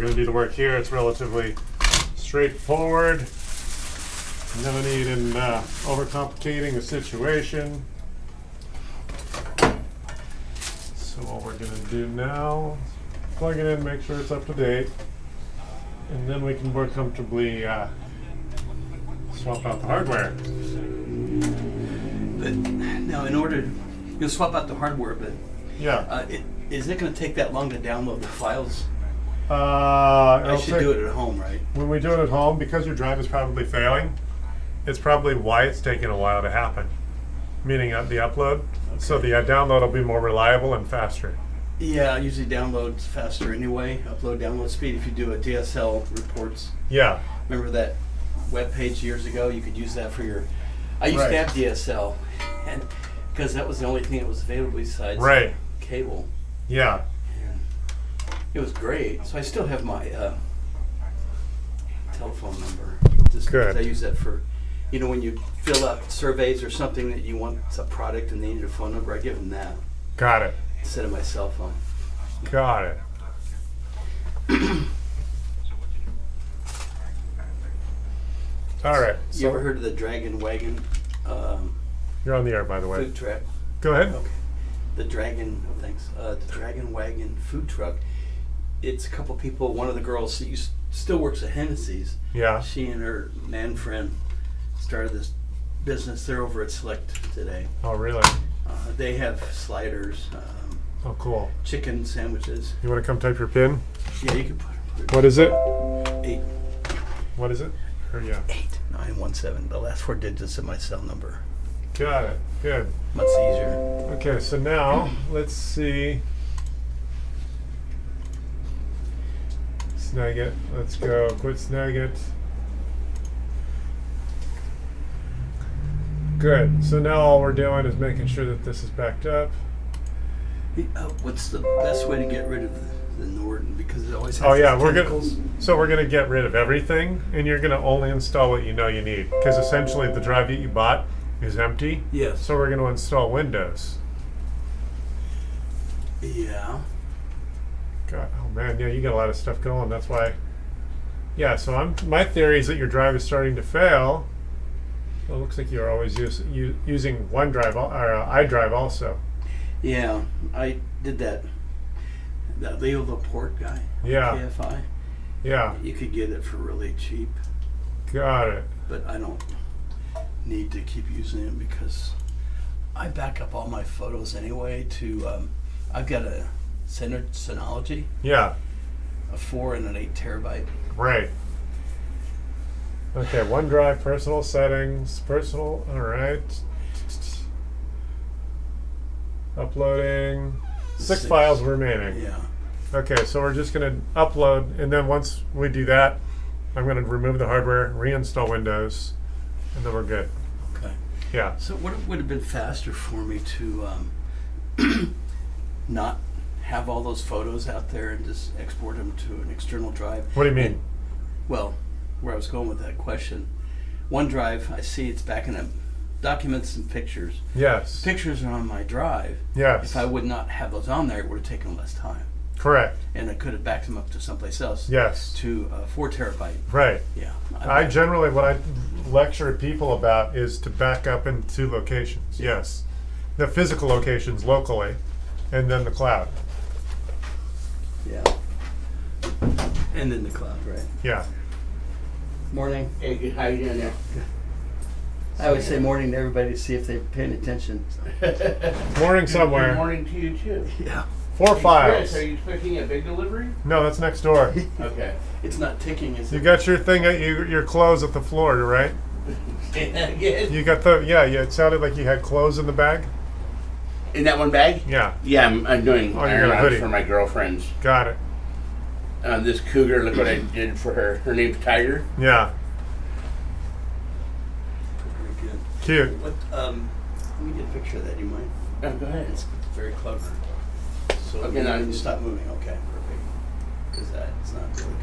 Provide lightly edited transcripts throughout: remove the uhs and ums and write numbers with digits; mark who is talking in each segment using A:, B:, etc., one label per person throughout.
A: we're going to do the work here. It's relatively straightforward. No need in overcomplicating the situation. So what we're going to do now, plug it in, make sure it's up to date, and then we can more comfortably swap out the hardware.
B: But now, in order you'll swap out the hardware, but
A: Yeah.
B: is it going to take that long to download the files?
A: I
B: I should do it at home, right?
A: When we do it at home, because your drive is probably failing, it's probably why it's taking a while to happen, meaning the upload. So the download will be more reliable and faster.
B: Yeah, I usually download faster anyway. Upload, download speed. If you do a DSL reports.
A: Yeah.
B: Remember that web page years ago? You could use that for your. I used to have DSL, and because that was the only thing that was available besides cable.
A: Yeah.
B: And it was great. So I still have my telephone number. Just
A: Good.
B: because I use that for, when you fill out surveys or something that you want a product and they need a phone number, I give them that
A: Got it.
B: instead of my cell phone.
A: Got it. All right.
B: You ever heard of the Dragon Wagon
A: You're on the air, by the way.
B: food truck?
A: Go ahead.
B: Okay. The Dragon Wagon food truck. It's a couple people. One of the girls who still works at Hennessy's.
A: Yeah.
B: She and her man friend started this business. They're over at Select today.
A: Oh, really?
B: They have sliders,
A: Oh, cool.
B: chicken sandwiches.
A: You want to come type your PIN?
B: Yeah, you can put it.
A: What is it?
B: 8.
A: What is it? Or yeah.
B: 8917. The last 4 digits of my cell number.
A: Got it. Good.
B: Much easier.
A: Okay, so now let's see. Snag it. Let's go. Quit snag it. Good. So now all we're doing is making sure that this is backed up.
B: What's the best way to get rid of the Norton? Because it always has
A: Oh yeah,
B: these
A: we're
B: tentacles.
A: gonna get rid of everything, and you're gonna only install what you know you need. Because essentially the drive that you bought is empty.
B: Yes.
A: So we're gonna install Windows.
B: Yeah.
A: God, oh man, yeah, you got a lot of stuff going. That's why. Yeah, so my theory is that your drive is starting to fail. Well, it looks like you're always using OneDrive or iDrive also.
B: Yeah, I did that. That Leo Laporte guy.
A: Yeah.
B: KFI.
A: Yeah.
B: You could get it for really cheap,
A: Got it.
B: but I don't need to keep using it because I back up all my photos anyway to. I've got a Synology,
A: Yeah.
B: a 4 and an 8 terabyte.
A: Right. Okay, OneDrive, personal settings, personal, all right. Uploading. 6 files remaining.
B: Yeah.
A: Okay, so we're just going to upload, and then once we do that, I'm going to remove the hardware, reinstall Windows, and then we're good.
B: Okay.
A: Yeah.
B: So what would have been faster for me to not have all those photos out there and just export them to an external drive?
A: What do you mean?
B: Well, where I was going with that question, OneDrive, I see it's backing up documents and pictures.
A: Yes.
B: Pictures are on my drive.
A: Yes.
B: If I would not have those on there, it would have taken less time.
A: Correct.
B: And I could have backed them up to someplace else.
A: Yes.
B: To 4 terabyte.
A: Right.
B: Yeah.
A: I generally, what I lecture people about is to back up in 2 locations. Yes. The physical locations locally, and then the cloud.
B: Yeah. And then the cloud, right?
A: Yeah.
B: Morning.
C: Hey, good. How you doing there?
B: I always say morning to everybody to see if they're paying attention.
A: Morning
C: Good
A: somewhere.
C: morning to you too.
B: Yeah.
A: 4
C: Hey,
A: files.
C: Chris, are you expecting a big delivery?
A: No, that's next door.
C: Okay.
B: It's not ticking, is it?
A: You got your thing at your clothes at the floor, right?
C: Say that again.
A: You got the yeah. It sounded like you had clothes in the bag.
C: In that one bag?
A: Yeah.
C: Yeah, I'm doing
A: Oh, you got a
C: iron-ons
A: hoodie.
C: for my girlfriends.
A: Got it.
C: This cougar, look what I did for her. Her name's Tiger.
A: Yeah.
B: Very good.
A: Cute.
B: What, let me get a picture of that, you mind?
C: Oh, go ahead.
B: It's very clever. So
C: Okay, now
B: you stop moving, okay, perfect. Because that's not really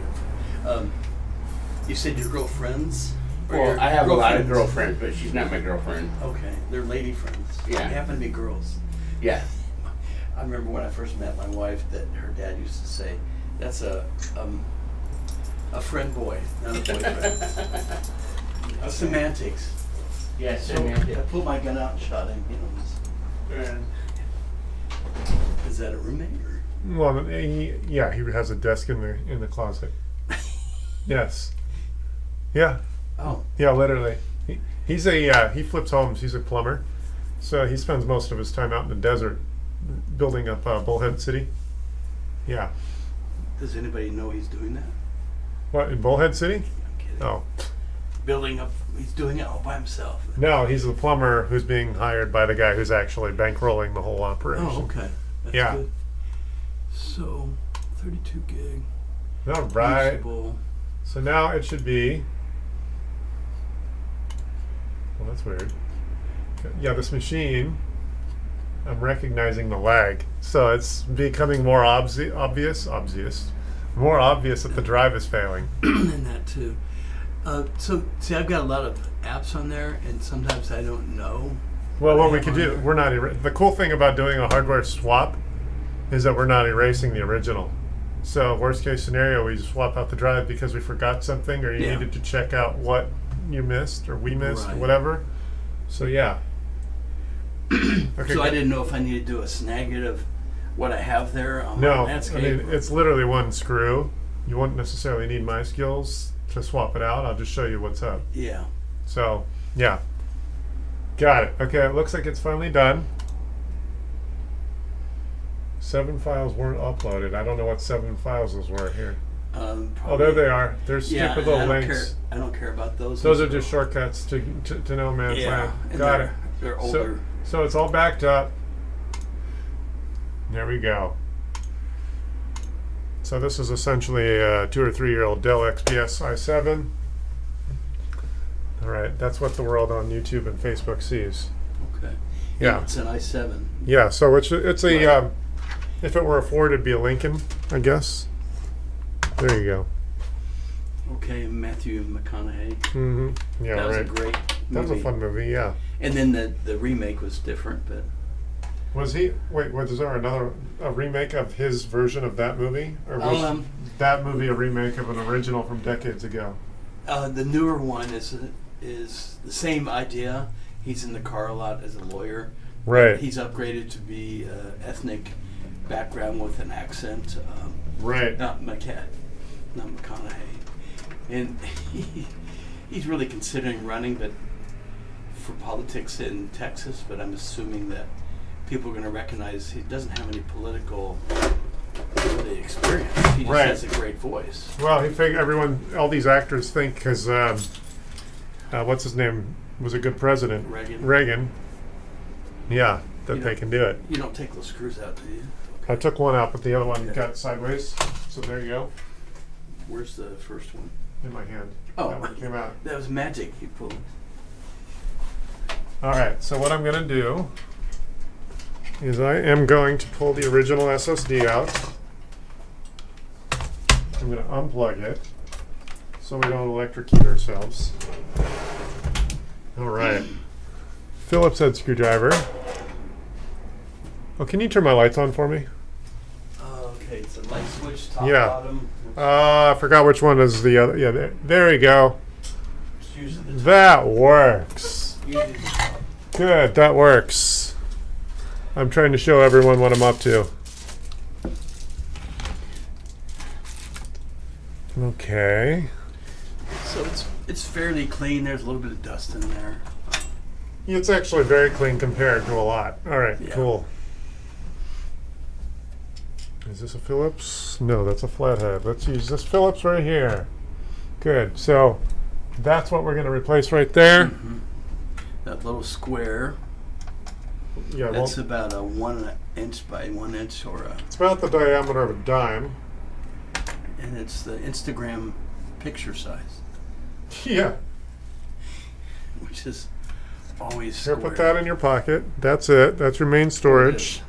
B: good. You said your girlfriends? Or
C: Well,
B: your
C: I have a lot of
B: girlfriends?
C: girlfriends, but she's not my girlfriend.
B: Okay, they're lady friends.
C: Yeah.
B: They happen to be girls.
C: Yeah.
B: I remember when I first met my wife that her dad used to say, that's a A friend boy, not a boyfriend. Semantics.
C: Yeah,
B: So I pulled my gun out and shot him. Is that a roommate or?
A: Well, he has a desk in the closet. Yes. Yeah.
B: Oh.
A: Yeah, literally. He flips homes. He's a plumber, so he spends most of his time out in the desert, building up Bullhead City. Yeah.
B: Does anybody know he's doing that?
A: What, in Bullhead City?
B: I'm kidding.
A: Oh.
B: Building up. He's doing it all by himself.
A: No, he's the plumber who's being hired by the guy who's actually bankrolling the whole operation.
B: Oh, okay. That's
A: Yeah.
B: good. So, 32 gig.
A: All right.
B: Usable.
A: So now it should be. Well, that's weird. Yeah, this machine, I'm recognizing the lag. So it's becoming more obvious more obvious that the drive is failing.
B: And that too. So, see, I've got a lot of apps on there, and sometimes I don't know.
A: Well, what we
B: have
A: could
B: on
A: do,
B: there.
A: we're not, the cool thing about doing a hardware swap is that we're not erasing the original. So worst case scenario, we just swap out the drive because we forgot something or you
B: Yeah.
A: needed to check out what you missed or we missed or
B: Right.
A: whatever. So yeah. Okay,
B: So I
A: good.
B: didn't know if I needed to do a snag of what I have there on my
A: No, I
B: landscape.
A: mean, it's literally one screw. You wouldn't necessarily need my skills to swap it out. I'll just show you what's up.
B: Yeah.
A: So, yeah. Got it. Okay, it looks like it's finally done. 7 files weren't uploaded. I don't know what 7 files those were here. Oh, there they are. There's
B: Yeah,
A: stupid
B: and
A: little
B: I don't
A: links.
B: care. I don't care about those.
A: Those are just shortcuts to no man's
B: Yeah,
A: land.
B: and
A: Got it.
B: they're older.
A: So it's all backed up. There we go. So this is essentially a 2 or 3 year old Dell XPS i7. All right, that's what the world on YouTube and Facebook sees.
B: Okay.
A: Yeah.
B: It's an i7.
A: Yeah, so it's a
B: Right.
A: if it were a Ford, it'd be a Lincoln, I guess. There you go.
B: Okay, Matthew McConaughey.
A: Mm-hmm. Yeah,
B: That was
A: right.
B: a great
A: That was
B: movie.
A: a fun movie. Yeah.
B: And then the remake was different, but
A: Was he? Wait, was there a remake of his version of that movie, or was that movie a remake of an original from decades ago?
B: the newer one is the same idea. He's in the car a lot as a lawyer.
A: Right.
B: He's upgraded to be ethnic background with an accent.
A: Right.
B: Not McConaughey. And he's really considering running, but for politics in Texas. But I'm assuming that people are going to recognize he doesn't have any political really experience. He just
A: Right.
B: has a great voice.
A: Well, he figured all these actors think because what's his name was a good president,
B: Reagan.
A: Yeah, that
B: You
A: they
B: know-
A: can do it.
B: You don't take those screws out, do you?
A: I took one out, but the other one
B: Okay.
A: got sideways. So there you go,
B: Where's the first one?
A: in my hand.
B: Oh.
A: That one came out.
B: That was magic you pulled.
A: All right, so what I'm going to do is I am going to pull the original SSD out. I'm going to unplug it so we don't electrocute ourselves. All right. Phillips head screwdriver. Oh, can you turn my lights on for me?
B: Okay, it's a light switch, top,
A: Yeah.
B: bottom.
A: I forgot which one is the other. Yeah, there we go.
B: It's usually the top.
A: That works.
B: Usually the top.
A: Good, that works. I'm trying to show everyone what I'm up to. Okay.
B: So it's fairly clean. There's a little bit of dust in there.
A: It's actually very clean compared to a lot. All right,
B: Yeah.
A: cool. Is this a Phillips? No, that's a flathead. Let's use this Phillips right here. Good. So that's what we're going to replace right there.
B: Mhm. That little square.
A: Yeah, well,
B: That's about a 1 inch by 1 inch,
A: it's about the diameter of a dime.
B: and it's the Instagram picture size,
A: Yeah.
B: which is always
A: Here,
B: square.
A: put that in your pocket. That's it. That's your main storage.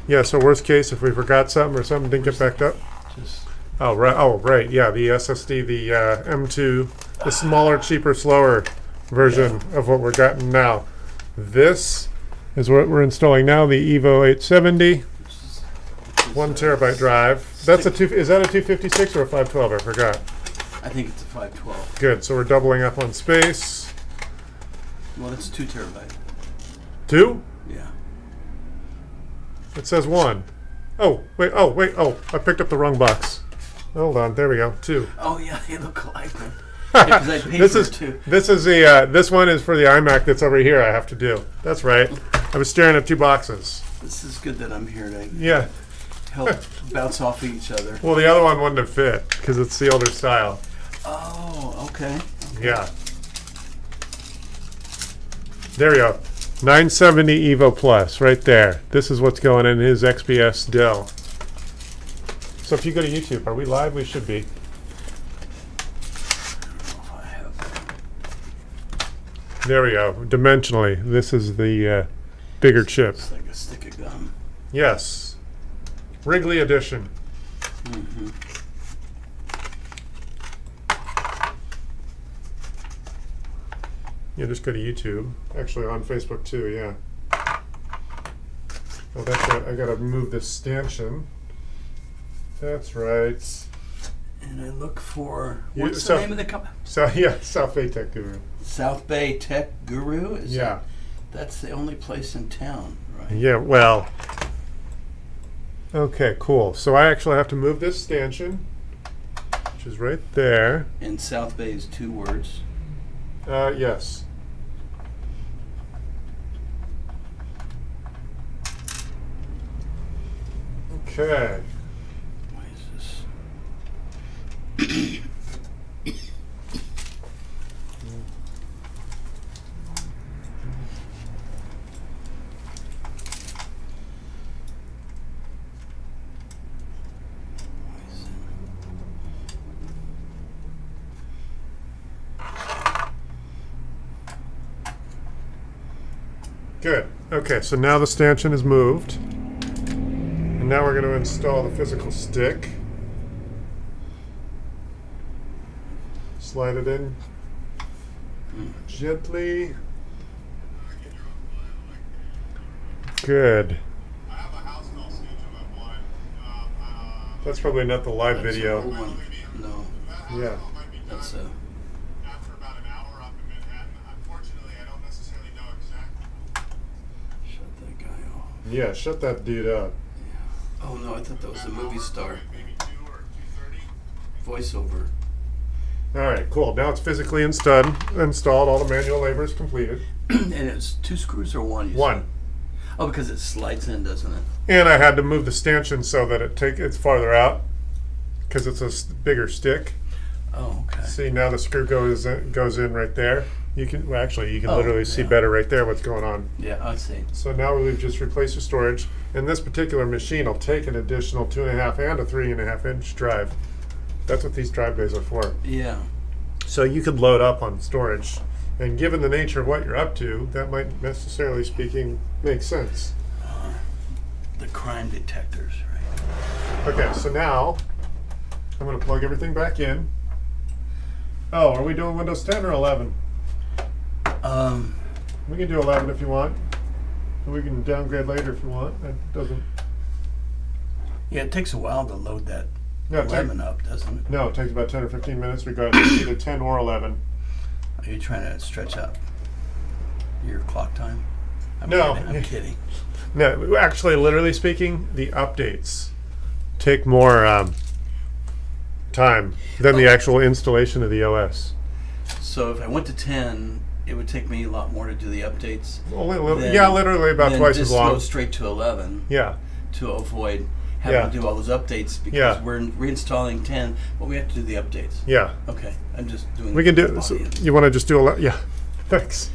A: Yeah, so worst case, if we forgot something or something didn't get backed up.
B: Just
A: Oh, right. Oh, right. Yeah, the SSD, the M.2, the smaller, cheaper, slower version of what we're getting now. This is what we're installing now, the Evo 870,
B: which is
A: 1 terabyte drive. That's a is that a 256 or a 512? I forgot.
B: I think it's a 512.
A: Good. So we're doubling up on space.
B: Well, it's 2 terabyte.
A: 2?
B: Yeah.
A: It says 1. Oh, wait. Oh, wait. Oh, I picked up the wrong box. Hold on. There we go. 2.
B: Oh yeah, they look alike. Yeah, 'cause I paid
A: This
B: for
A: is
B: it too.
A: this is the this one is for the iMac that's over here. I have to do. That's right. I was staring at 2 boxes.
B: This is good that I'm here to
A: Yeah.
B: help bounce off each other.
A: Well, the other one wouldn't have fit because it's the older style.
B: Oh, okay.
A: Yeah. There we go. 970 Evo Plus, right there. This is what's going in his XPS Dell. So if you go to YouTube, are we live? We should be. There we go. Dimensionally, this is the bigger chip.
B: It's like a stick of gum.
A: Yes. Wrigley edition.
B: Mm-hmm.
A: Yeah, just go to YouTube. Actually, on Facebook too. Yeah. Oh, that's right. I gotta move this stanchion. That's right.
B: And I look for
A: You-
B: what's
A: so-
B: the name of the company?
A: So yeah, South Bay Tech Guru.
B: South Bay Tech Guru. Is
A: Yeah.
B: that's the only place in town, right?
A: Yeah. Well. Okay. Cool. So I actually have to move this stanchion, which is right there.
B: And South Bay is 2 words.
A: Yes. Okay.
B: Why is this? Why is it?
A: Good. Okay. So now the stanchion is moved, and now we're going to install the physical stick. Slide it in gently. Good. That's probably not the live
B: That's
A: video.
B: an old one. No,
A: Yeah.
B: that's a.
D: After about an hour up in Manhattan, unfortunately, I don't necessarily know exactly.
B: Shut that guy off.
A: Yeah, shut that dude up.
B: Oh no, I thought that was a movie star.
D: Maybe 2 or 2:30.
B: Voiceover.
A: All right, cool. Now it's physically installed. All the manual labor is completed.
B: And it's 2 screws or 1? You
A: One.
B: said? Oh, because it slides in, doesn't it?
A: And I had to move the stanchion so that it's farther out because it's a bigger stick.
B: Oh, okay.
A: See, now the screw goes in right there. You can you can
B: Oh,
A: literally see
B: yeah.
A: better right there what's going on.
B: Yeah, I see.
A: So now we've just replaced the storage, and this particular machine will take an additional 2.5 and a 3.5 inch drive. That's what these drive bays are for.
B: Yeah.
A: So you could load up on storage, and given the nature of what you're up to, that might necessarily speaking make sense.
B: The crime detectors, right?
A: Okay, so now I'm going to plug everything back in. Oh, are we doing Windows 10 or 11? We can do 11 if you want. We can downgrade later if you want. That doesn't.
B: Yeah, it takes a while to load that
A: No,
B: 11 up, doesn't it?
A: No, it takes about 10 or 15 minutes regardless, either 10 or 11.
B: Are you trying to stretch out your clock time?
A: No.
B: Kidding, I'm kidding.
A: No, actually, literally speaking, the updates take more time than the actual installation of the OS.
B: So if I went to 10, it would take me a lot more to do the updates.
A: Only a little,
B: Then-
A: yeah, literally about
B: then
A: twice
B: just
A: as long.
B: go straight to 11
A: Yeah,
B: to avoid having
A: Yeah.
B: to do all those updates because
A: Yeah.
B: we're reinstalling 10, but we have to do the updates.
A: yeah.
B: Okay, I'm just doing.
A: We can do.
B: the
A: So
B: body.
A: you want to just do a lot? Yeah. Thanks.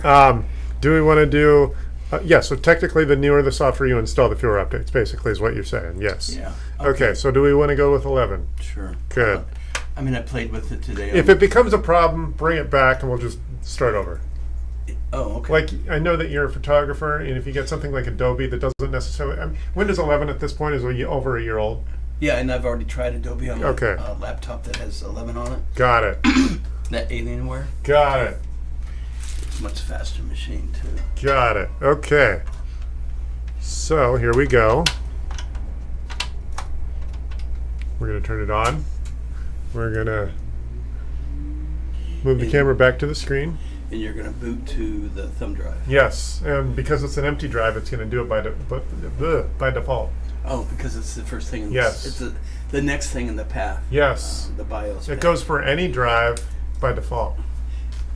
B: Sure.
A: Do we want to do? Yeah. So technically, the newer the software you install, the fewer updates. Basically, is what you're saying. Yes.
B: Yeah.
A: Okay. So do we want to go with 11?
B: Sure.
A: Good.
B: I mean, I played with it today.
A: If it becomes a problem, bring it back, and we'll just start over.
B: Oh, okay.
A: Like, I know that you're a photographer, and if you get something like Adobe that doesn't necessarily, Windows 11 at this point is over a year old.
B: Yeah, and I've already tried Adobe on my
A: Okay.
B: laptop that has 11 on it.
A: Got it.
B: That Alienware.
A: Got it.
B: It's a much faster machine too.
A: Got it. Okay. So here we go. We're gonna turn it on. We're gonna Move the
B: And-
A: camera back to the screen.
B: And you're going to boot to the thumb drive.
A: Yes, and because it's an empty drive, it's going to do it by default.
B: Oh, because it's the first thing.
A: Yes.
B: It's the next thing in the path.
A: Yes.
B: The BIOS.
A: It
B: path.
A: goes for any drive by default.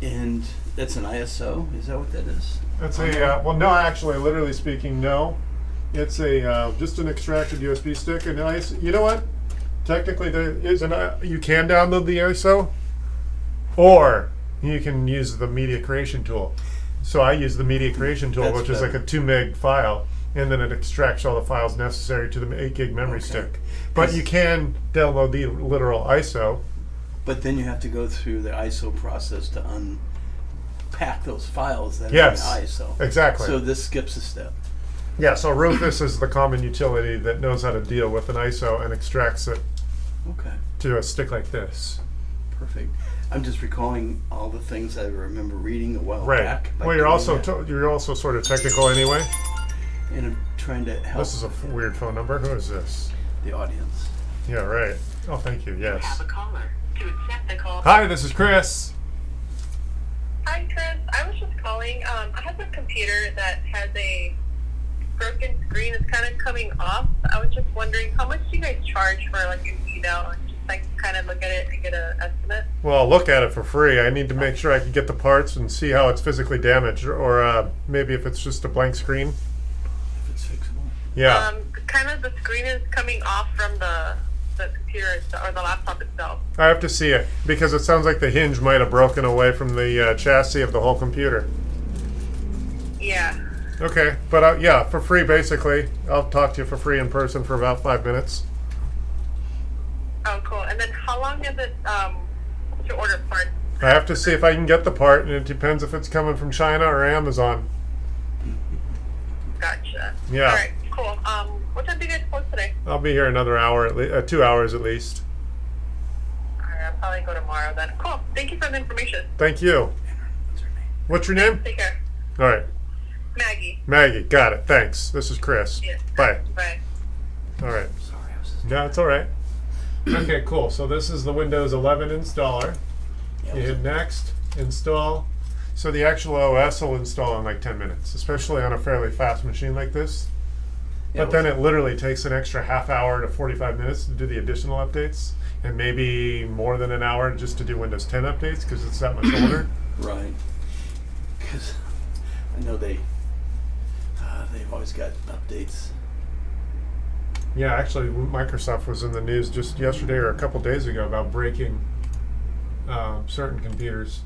B: And that's an ISO. Is that what that is?
A: That's well, no, actually, literally speaking, no. It's a just an extracted USB stick, and you know what? Technically, there is you can download the ISO, or you can use the media creation tool. So I use the media creation tool,
B: That's
A: which is like a 2 meg file, and then it extracts all the files necessary to the 8 gig memory
B: Okay.
A: stick. But you can download the literal ISO.
B: But then you have to go through the ISO process to unpack those files that
A: Yes,
B: are in the ISO.
A: exactly.
B: So this skips a step.
A: Yeah, so Rufus is the common utility that knows how to deal with an ISO and extracts it
B: Okay,
A: to a stick like this.
B: perfect. I'm just recalling all the things I remember reading a while
A: Right.
B: back. by
A: Well, you're
B: doing
A: also
B: that.
A: you're also sort of technical anyway.
B: And I'm trying to help
A: This is a weird phone number. Who is this?
B: the audience.
A: Yeah, right. Oh, thank you.
E: You have
A: Yes.
E: a caller. To accept the call.
A: Hi, this is Chris.
F: Hi, Chris. I was just calling. I have a computer that has a broken screen. It's kind of coming off. I was just wondering, how much do you guys charge for like an eval? And just like kind of look at it and get an estimate.
A: Well, I'll look at it for free. I need to make sure I can get the parts and see how it's physically damaged, or maybe if it's just a blank screen.
B: If it's fixable.
A: Yeah.
F: Kind of the screen is coming off from the computer or the laptop itself.
A: I have to see it because it sounds like the hinge might have broken away from the chassis of the whole computer.
F: Yeah.
A: Okay, but yeah, for free basically. I'll talk to you for free in person for about 5 minutes.
F: Oh, cool. And then how long is it to order parts?
A: I have to see if I can get the part, and it depends if it's coming from China or Amazon.
F: Gotcha.
A: Yeah.
F: All right. Cool. What time do you guys close today?
A: I'll be here another hour, 2 hours at least.
F: All right. I'll probably go tomorrow then. Cool. Thank you for the information.
A: Thank you.
B: What's her name?
A: What's your name?
F: Take care.
A: All right,
F: Maggie.
A: Maggie. Got it. Thanks. This is Chris.
F: Yeah.
A: Bye.
F: Bye.
A: All right.
B: Sorry, I was just.
A: No, it's all right. Okay, cool. So this is the Windows 11 installer.
B: Yeah,
A: You hit next, install. So the actual OS will install in like 10 minutes, especially on a fairly fast machine like this. But then it literally takes an extra half hour to 45 minutes to do the additional updates, and maybe more than an hour just to do Windows 10 updates because it's that much older.
B: Right. Because I know they've always got updates.
A: Yeah, actually, Microsoft was in the news just yesterday or a couple days ago about breaking certain computers.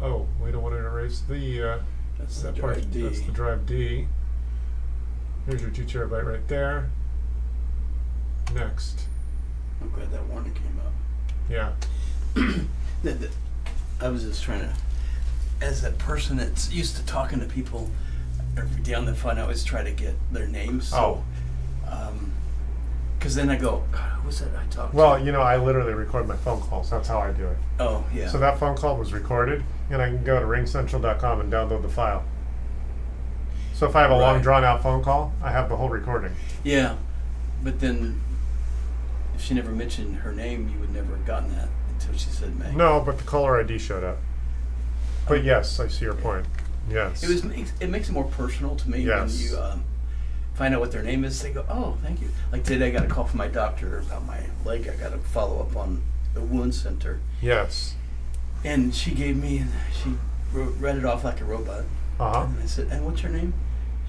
A: Oh, we don't want to erase the
B: That's the
A: that part.
B: drive D.
A: That's the drive D. Here's your 2 terabyte right there. Next.
B: I'm glad that warning came up.
A: Yeah.
B: I was just trying to, as a person that's used to talking to people every day on the phone, I always try to get their names. So, because then I go, God, who was that I talked
A: Well,
B: to?
A: you know, I literally record my phone calls. That's how I do it.
B: Oh, yeah.
A: So that phone call was recorded, and I can go to ringcentral.com and download the file. So if I have a long
B: Right.
A: drawn out phone call, I have the whole recording.
B: Yeah, but then if she never mentioned her name, you would never have gotten that until she said Meg.
A: No, but the caller ID showed up. But yes, I see your point. Yes.
B: It makes it more personal to me
A: Yes.
B: when you find out what their name is. They go, oh, thank you. Like today, I got a call from my doctor about my leg. I got to follow up on the wound center,
A: Yes.
B: and she gave me. She read it off like a robot.
A: Uh-huh.
B: And I said, and what's your name?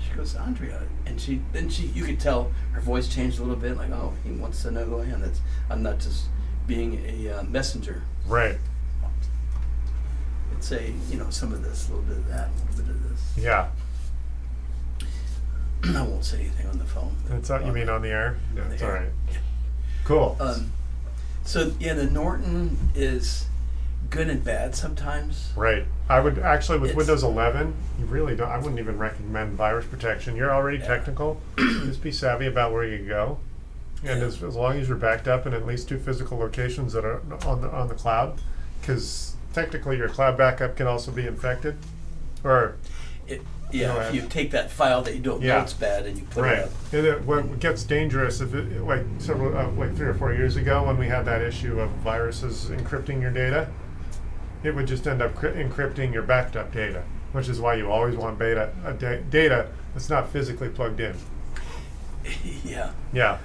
B: She goes, Andrea. And you could tell her voice changed a little bit. Like, oh, he wants to know who I am. I'm not just being a messenger.
A: Right.
B: It's some of this, a little bit of that, a little bit of this.
A: Yeah.
B: I won't say anything on the phone.
A: That's you mean on the air? Yeah,
B: On the
A: it's
B: air.
A: all right. Cool.
B: So yeah, the Norton is good and bad sometimes.
A: Right. I would actually, with
B: It's-
A: Windows 11, you really don't. I wouldn't even recommend virus protection. You're already
B: Yeah.
A: technical. Just be savvy about where you go, and
B: Yeah.
A: as long as you're backed up in at least 2 physical locations that are on the cloud, because technically your cloud backup can also be infected, or
B: Yeah, if you take that file that you don't know it's bad and you put
A: Right.
B: it up.
A: And what gets dangerous, if it, like several, like 3 or 4 years ago, when we had that issue of viruses encrypting your data, it would just end up encrypting your backed up data, which is why you always want data that's not physically plugged in.
B: Yeah.
A: Yeah.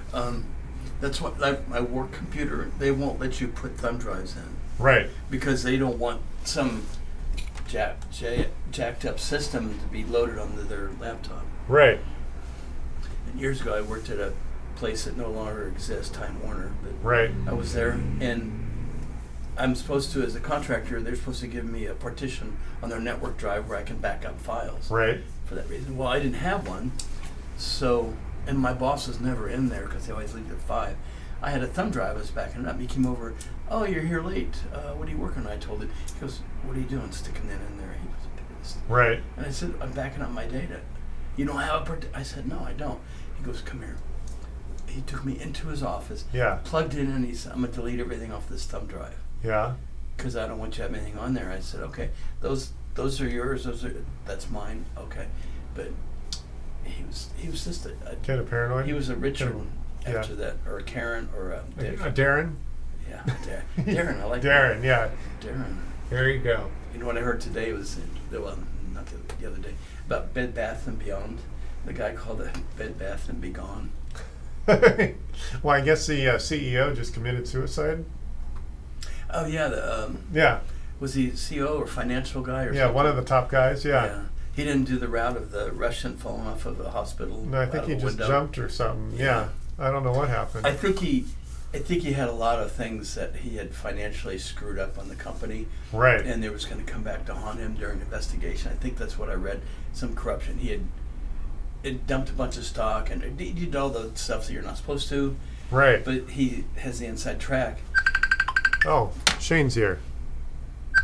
B: That's what my work computer. They won't let you put thumb drives in
A: Right.
B: because they don't want some jacked up system to be loaded onto their laptop.
A: Right.
B: And years ago, I worked at a place that no longer exists, Time Warner. But
A: Right.
B: I was there, and I'm supposed to, as a contractor, they're supposed to give me a partition on their network drive where I can back up files.
A: Right.
B: For that reason. Well, I didn't have one, so, and my boss was never in there because they always leave at 5. I had a thumb drive I was backing it up. He came over, "Oh, you're here late. What are you working on?" I told him. He goes, "What are you doing, sticking that in there?" He was pissed.
A: Right.
B: And I said, "I'm backing up my data." "You don't have a I said, "No, I don't." He goes, "Come here." He took me into his office,
A: Yeah.
B: plugged in, and he said, "I'm going to delete everything off this thumb drive
A: Yeah.
B: because I don't want you to have anything on there." I said, "Okay, those are yours. That's mine." Okay, but he was just a
A: Kind of paranoid.
B: he was a Richard
A: Yeah.
B: after that, or a Karen, or a Dick.
A: Darren.
B: Yeah, Darren. I like
A: Darren. Yeah.
B: Darren.
A: There you go.
B: You know what I heard today was, well, not the other day, about Bed Bath and Beyond. The guy called it Bed Bath and Be Gone.
A: Well, I guess the CEO just committed suicide.
B: Oh yeah,
A: Yeah.
B: was he CEO or financial guy or
A: Yeah.
B: something?
A: One of the top guys. Yeah.
B: He didn't do the route of the Russian falling off of a hospital.
A: No, I think
B: out
A: he
B: of a
A: just
B: window.
A: jumped or something. Yeah. I don't know what happened.
B: I think he had a lot of things that he had financially screwed up on the company,
A: Right.
B: and it was going to come back to haunt him during investigation. I think that's what I read. Some corruption. He had dumped a bunch of stock and he did all the stuff that you're not supposed to.
A: Right.
B: But he has the inside track.
A: Oh, Shane's here.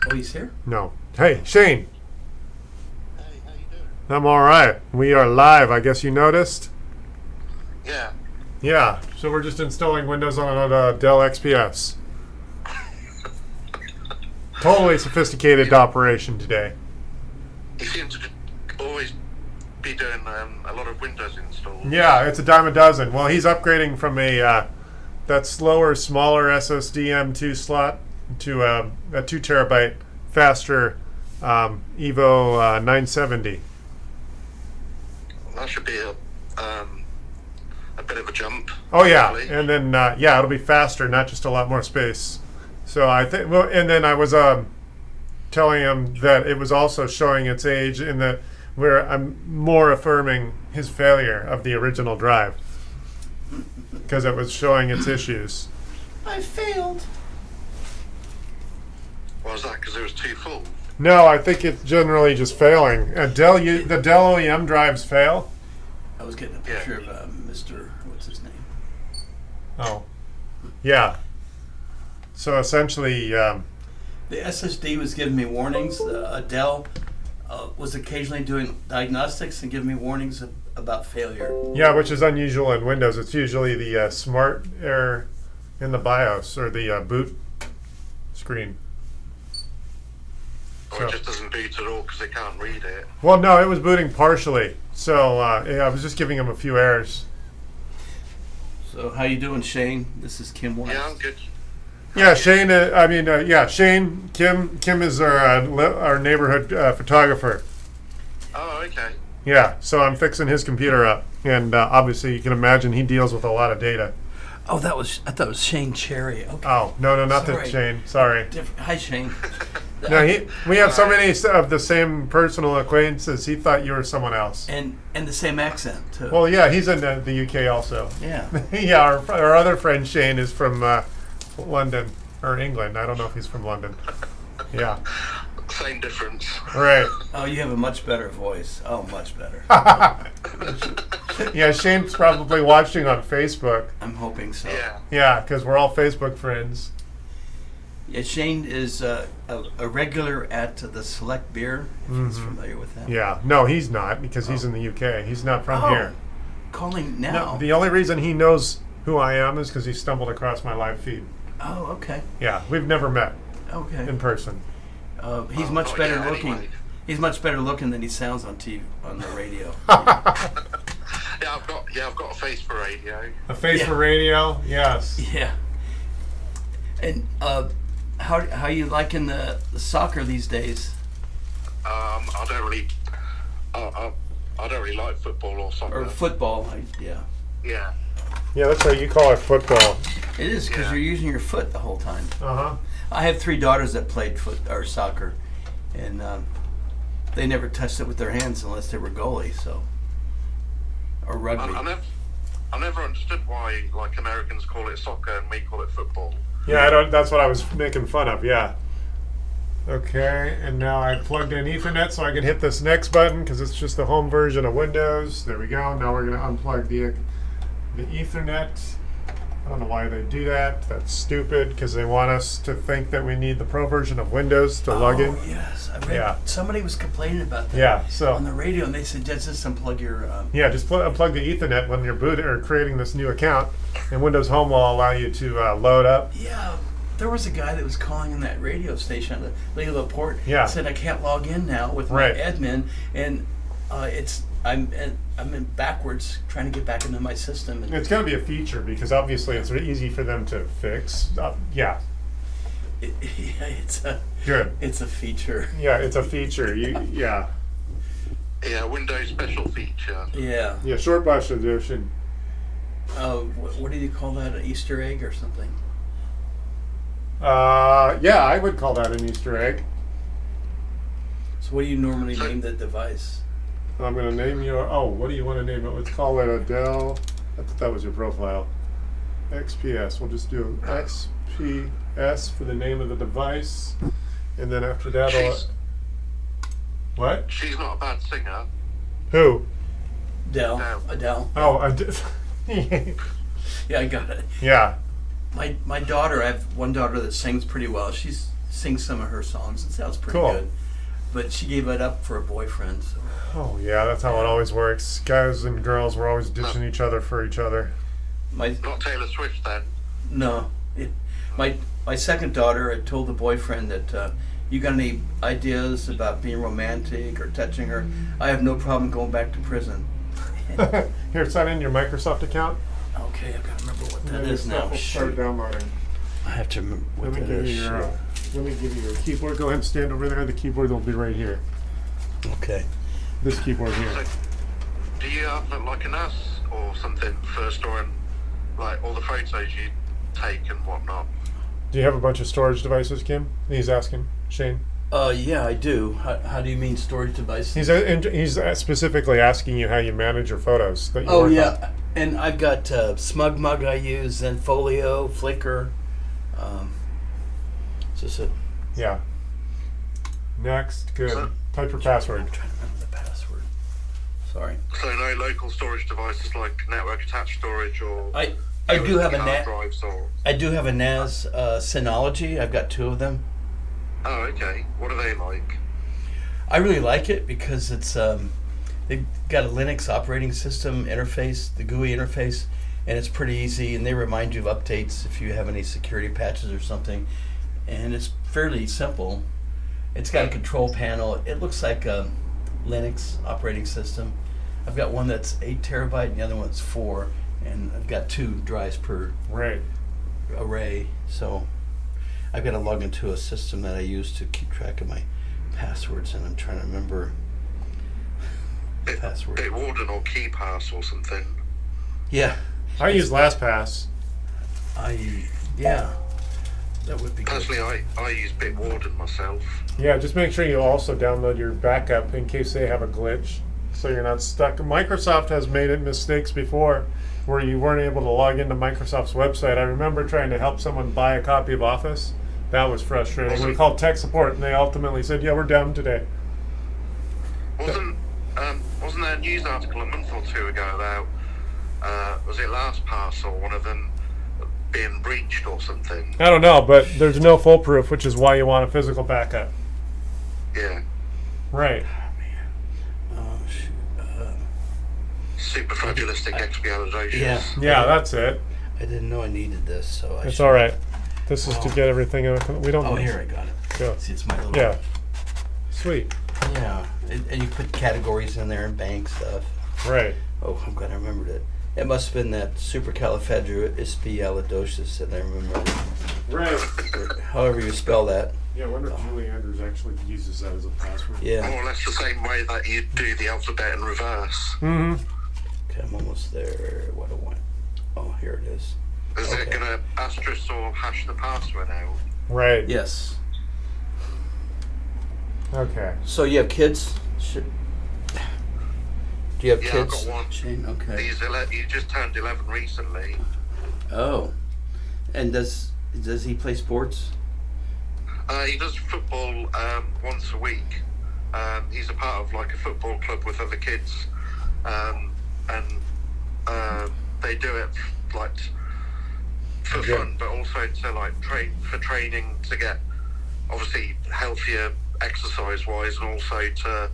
B: Oh, he's here?
A: No. Hey, Shane.
D: Hey, how you doing?
A: I'm all right. We are live. I guess you noticed.
D: Yeah.
A: Yeah. So we're just installing Windows on a Dell XPS. Totally sophisticated operation today.
D: You seem to always be doing a lot of Windows installs.
A: Yeah, it's a dime a dozen. Well, he's upgrading from that slower, smaller SSD m.2 slot to a 2 terabyte faster Evo 970.
D: That should be a bit of a jump.
A: Oh yeah,
D: hopefully.
A: and then it'll be faster, not just a lot more space. So I think. Well, and then I was telling him that it was also showing its age in that where I'm more affirming his failure of the original drive because it was showing its issues.
B: I failed.
D: Why was that? Because it was too full.
A: No, I think it's generally just failing. The Dell OEM drives fail.
B: I was getting a picture of Mr. What's his name?
A: Oh, yeah. So essentially,
B: The SSD was giving me warnings. Dell was occasionally doing diagnostics and giving me warnings about failure.
A: yeah, which is unusual in Windows. It's usually the smart error in the BIOS or the boot screen.
D: Or
A: So-
D: it just doesn't boot at all because they can't read it.
A: Well, no, it was booting partially. So I was just giving him a few errors.
B: So how you doing, Shane? This is Kim West.
D: Yeah, I'm good.
A: Yeah, Shane. Shane. Kim is our neighborhood photographer.
D: Oh, okay.
A: Yeah, so I'm fixing his computer up, and obviously you can imagine he deals with a lot of data.
B: Oh, I thought it was Shane Cherry. Okay.
A: Oh no, not that
B: Sorry.
A: Shane. Sorry.
B: Hi, Shane.
A: No, we have so many of the same personal acquaintances. He thought you were someone else.
B: and the same accent too.
A: Well, yeah, he's in the UK also.
B: yeah.
A: Yeah, our other friend Shane is from London or England. I don't know if he's from London. Yeah.
D: Same difference.
A: Right.
B: Oh, you have a much better voice. Oh, much better.
A: Yeah, Shane's probably watching on Facebook.
B: I'm hoping so.
D: Yeah.
A: Yeah, because we're all Facebook friends.
B: Yeah, Shane is a regular at the Select Beer. If he's familiar with that.
A: Yeah. No, he's not because he's in the UK. He's not from here.
B: Calling now.
A: No, the only reason he knows who I am is because he stumbled across my live feed.
B: Oh, okay.
A: Yeah, we've never met
B: Okay.
A: in person.
B: He's
D: Oh,
B: much better
D: yeah,
B: looking.
D: anyway.
B: He's much better looking than he sounds on TV on the radio.
D: Yeah, I've got a face for radio.
A: A face
B: Yeah.
A: for radio? Yes.
B: Yeah. And how you liking the soccer these days?
D: I don't really, I don't really like football or soccer.
B: Or football? Yeah.
D: Yeah.
A: Yeah, that's right. You call it football.
B: It is because
D: Yeah.
B: you're using your foot the whole time.
A: Uh-huh.
B: I have 3 daughters that played soccer, and they never touched it with their hands unless they were goalie, so or rugby.
D: I never understood why like Americans call it soccer and we call it football.
A: Yeah, that's what I was making fun of, yeah. Okay, and now I plugged in Ethernet so I can hit this next button because it's just the home version of Windows. There we go. Now we're going to unplug the Ethernet. I don't know why they do that. That's stupid because they want us to think that we need the pro version of Windows to log in.
B: Oh, yes. I read
A: Yeah.
B: somebody was complaining about that
A: Yeah, so
B: on the radio, and they said just unplug your...
A: yeah, just unplug the Ethernet when you're booting or creating this new account, and Windows Home will allow you to load up.
B: Yeah, there was a guy that was calling in that radio station on the Lady Laporte.
A: Yeah.
B: Said I can't log in now with my
A: Right.
B: admin, and I'm in backwards trying to get back into my system. And
A: It's going to be a feature because obviously it's really easy for them to fix. Yeah,
B: it's a
A: good.
B: it's a feature.
A: Yeah, it's a feature. Yeah,
D: Yeah, Windows special feature.
B: Yeah.
A: yeah, short bus edition.
B: What did you call that? An Easter egg or something?
A: Yeah, I would call that an Easter egg.
B: So what do you normally name the device?
A: I'm going to name your. Oh, what do you want to name it? Let's call it a Dell. I thought that was your profile. XPS. We'll just do XPS for the name of the device, and then after that, what?
D: She's not a bad singer.
A: Who?
B: Dell.
D: Dell.
B: Adele.
A: Oh,
B: Yeah, I got it.
A: yeah.
B: My daughter, I have one daughter that sings pretty well. She sings some of her songs. It sounds pretty
A: Cool.
B: good. But she gave it up for a boyfriend. So.
A: Oh, yeah. That's how it always works. Guys and girls were always ditching each other for each other.
D: Not Taylor Swift then.
B: No. My second daughter, I told the boyfriend that you got any ideas about being romantic or touching her? I have no problem going back to prison.
A: Here, sign in your Microsoft account.
B: Okay, I've got to remember what that
A: And
B: is
A: then
B: now.
A: we'll start
B: Shoot.
A: downloading.
B: I have to remember what
A: Let me
B: that
A: give
B: is.
A: you your. Let me give you your keyboard. Go ahead and stand over there. The keyboard will be right here.
B: Okay.
A: This keyboard
D: So,
A: here.
D: do you have like a NAS or something for storing like all the photos you take and whatnot?
A: Do you have a bunch of storage devices, Kim? He's asking. Shane.
B: Yeah, I do. How do you mean storage device?
A: He's specifically asking you how you manage your photos. That you
B: Oh
A: work
B: yeah, and I've got Smug Mug I use, Zenfolio, Flickr. Just a.
A: on. Yeah. Next, good.
D: So-
A: Type your password.
B: I'm trying to remember the password. Sorry.
D: So no local storage devices like network attached storage or
B: I do have a
D: hard drives or.
B: I do have a NAS Synology. I've got 2 of them.
D: Oh, okay. What are they like?
B: I really like it because it's they've got a Linux operating system interface, the GUI interface, and it's pretty easy. And they remind you of updates if you have any security patches or something. And it's fairly simple. It's got a control panel. It looks like a Linux operating system. I've got one that's 8 terabyte and the other one's 4, and I've got 2 drives per
A: Right.
B: array. So I've got to log into a system that I use to keep track of my passwords, and I'm trying to remember the password.
D: Bitwarden or KeyPass or something.
B: Yeah,
A: I use LastPass.
B: yeah, that would be good.
D: Personally, I use Bitwarden myself.
A: Yeah, just make sure you also download your backup in case they have a glitch, so you're not stuck. Microsoft has made it mistakes before where you weren't able to log into Microsoft's website. I remember trying to help someone buy a copy of Office. That was frustrating. We called tech support, and they ultimately said, "Yeah, we're down today."
D: Wasn't there a news article a month or 2 ago about was it LastPass or one of them being breached or something?
A: I don't know, but there's no foolproof, which is why you want a physical backup.
D: Yeah.
A: Right.
B: Oh shoot.
D: Super fragilistic expializations.
B: Yeah,
A: Yeah, that's it.
B: I didn't know I needed this, so I.
A: It's
B: should-
A: all right. This is to
B: Oh.
A: get everything. We don't.
B: Oh, here I got it.
A: Go.
B: See, it's my little.
A: Yeah. Sweet.
B: Yeah, and you put categories in there and bank stuff.
A: Right.
B: Oh, I'm glad I remembered it. It must have been that supercalifragilisticexpialidocious that I remember.
A: Right.
B: However you spell that.
A: Yeah, I wonder if Julie Andrews actually uses that as a password.
B: Yeah.
D: More or less the same way that you do the alphabet in reverse.
A: Mm-hmm.
B: Okay, I'm almost there. What do I want? Oh, here it is.
D: Is it going to asterisk or hash the password out?
A: Right.
B: Yes.
A: Okay.
B: So you have kids? Do you have
D: Yeah,
B: kids?
D: I've got one.
B: Shane, okay.
D: He just turned 11 recently.
B: Oh. And does he play sports?
D: He does football once a week. He's a part of like a football club with other kids, and they do it like for fun, but also to like training to get obviously healthier exercise-wise, and also to